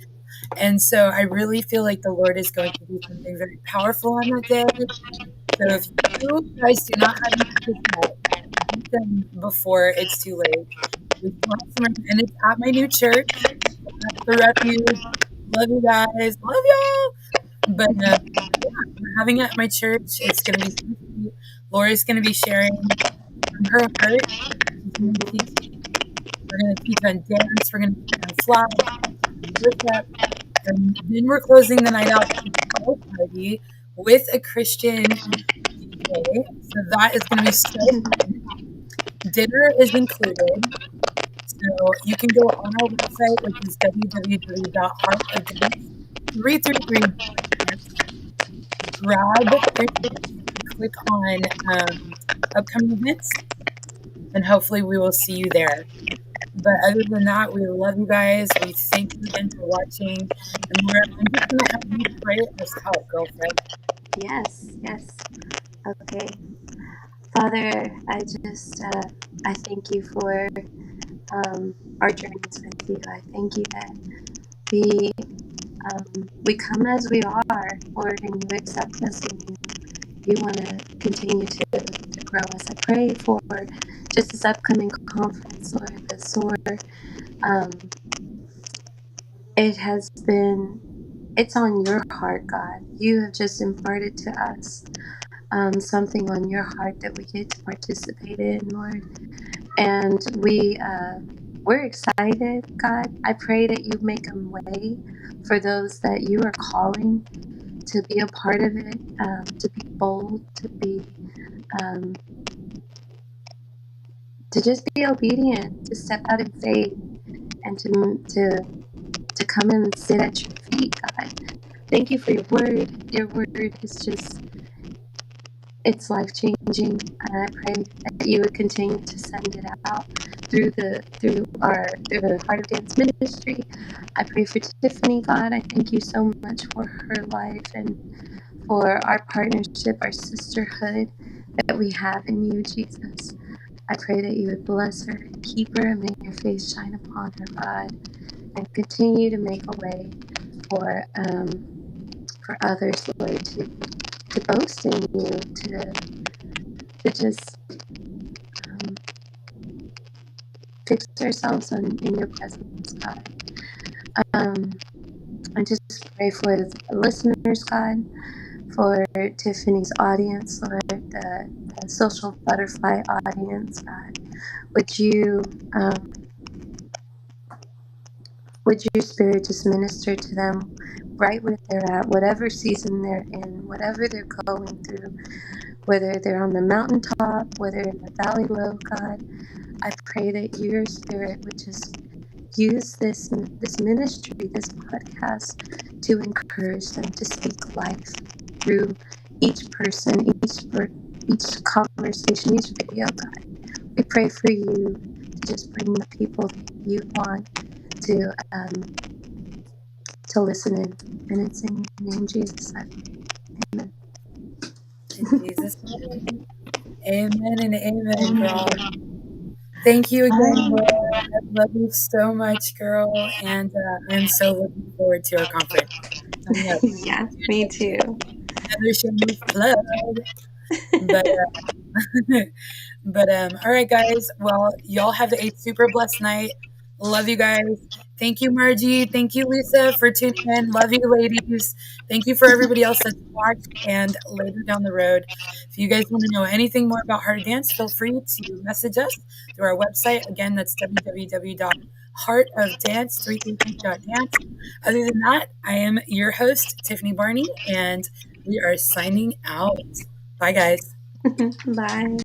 And so I really feel like the Lord is going to do something very powerful on that day. So Yeah. if you guys do not have your tickets yet, get them before it's too late. We still have some, and it's at my new church, at the Refuge. Love you guys, love y'all. But yeah, we're having it at my church. It's going to be so sweet. Laura's going to be sharing from her heart. She's going to be teaching. We're going to teach on dance. We're going to teach on flag, on worship, and then we're closing the night out with a smoke party with a Christian DJ. So that is going to be so fun. Dinner is included. So you can go on our website, which is www.heartofdance333.net, grab your tickets, and click on upcoming events, and hopefully we will see you there. But other than that, we love you guys. We thank you again for watching. And Laura, I'm just going to have you pray us out, girlfriend. Yes, yes. Okay. Father, I thank you for our journeys with you. I thank you that we we come as we are, Lord, and you accept us, and you want to continue to grow us. I pray for just this upcoming conference, Lord, the SOAR. Um, it has been, it's on your heart, God. You have just imparted to us something on your heart that we get to participate in, Lord. And we're excited, God. I pray that you make a way for those that you are calling to be a part of it, to be bold, um, to just be obedient, to step out in faith, and to come and sit at your feet, God. Thank you for your word. Your word is just, it's life changing, and I pray that you would continue to send it out through the Heart of Dance ministry. I pray for Tiffany, God. I thank you so much for her life and for our partnership, our sisterhood that we have in you, Jesus. I pray that you would bless her, keep her, and make your face shine upon her, God, and continue to make a way for others, Lord, to boast in you, to just um, fix ourselves in your presence, God. Um, I just pray for the listeners, God, for Tiffany's audience, Lord, the social butterfly audience, God. Would you, um, would your spirit just minister to them right where they're at, whatever season they're in, whatever they're going through, whether they're on the mountaintop, whether in the valley low, God. I pray that your spirit would just use this ministry, this podcast, to encourage them to speak life through each person, each conversation, each video, God. We pray for you to just bring the people that you want to listen in. And it's in your name, Jesus. Amen. In Jesus' name. Amen and amen, girl. Thank you again, Laura. I love you so much, girl. And I'm so looking forward to our conference coming up. Yeah, me too. Another shameless plug. But but all right, guys. Well, y'all have a super blessed night. Love you guys. Thank you, Margie. Thank you, Lisa, for tuning in. Love you, ladies. Thank you for everybody else that's watched. And later down the road, if you guys want to know anything more about Heart of Dance, feel free to message us through our website. Again, that's www.heartofdance333.dance. Other than that, I am your host, Tiffany Barney, and we are signing out. Bye, guys. Bye.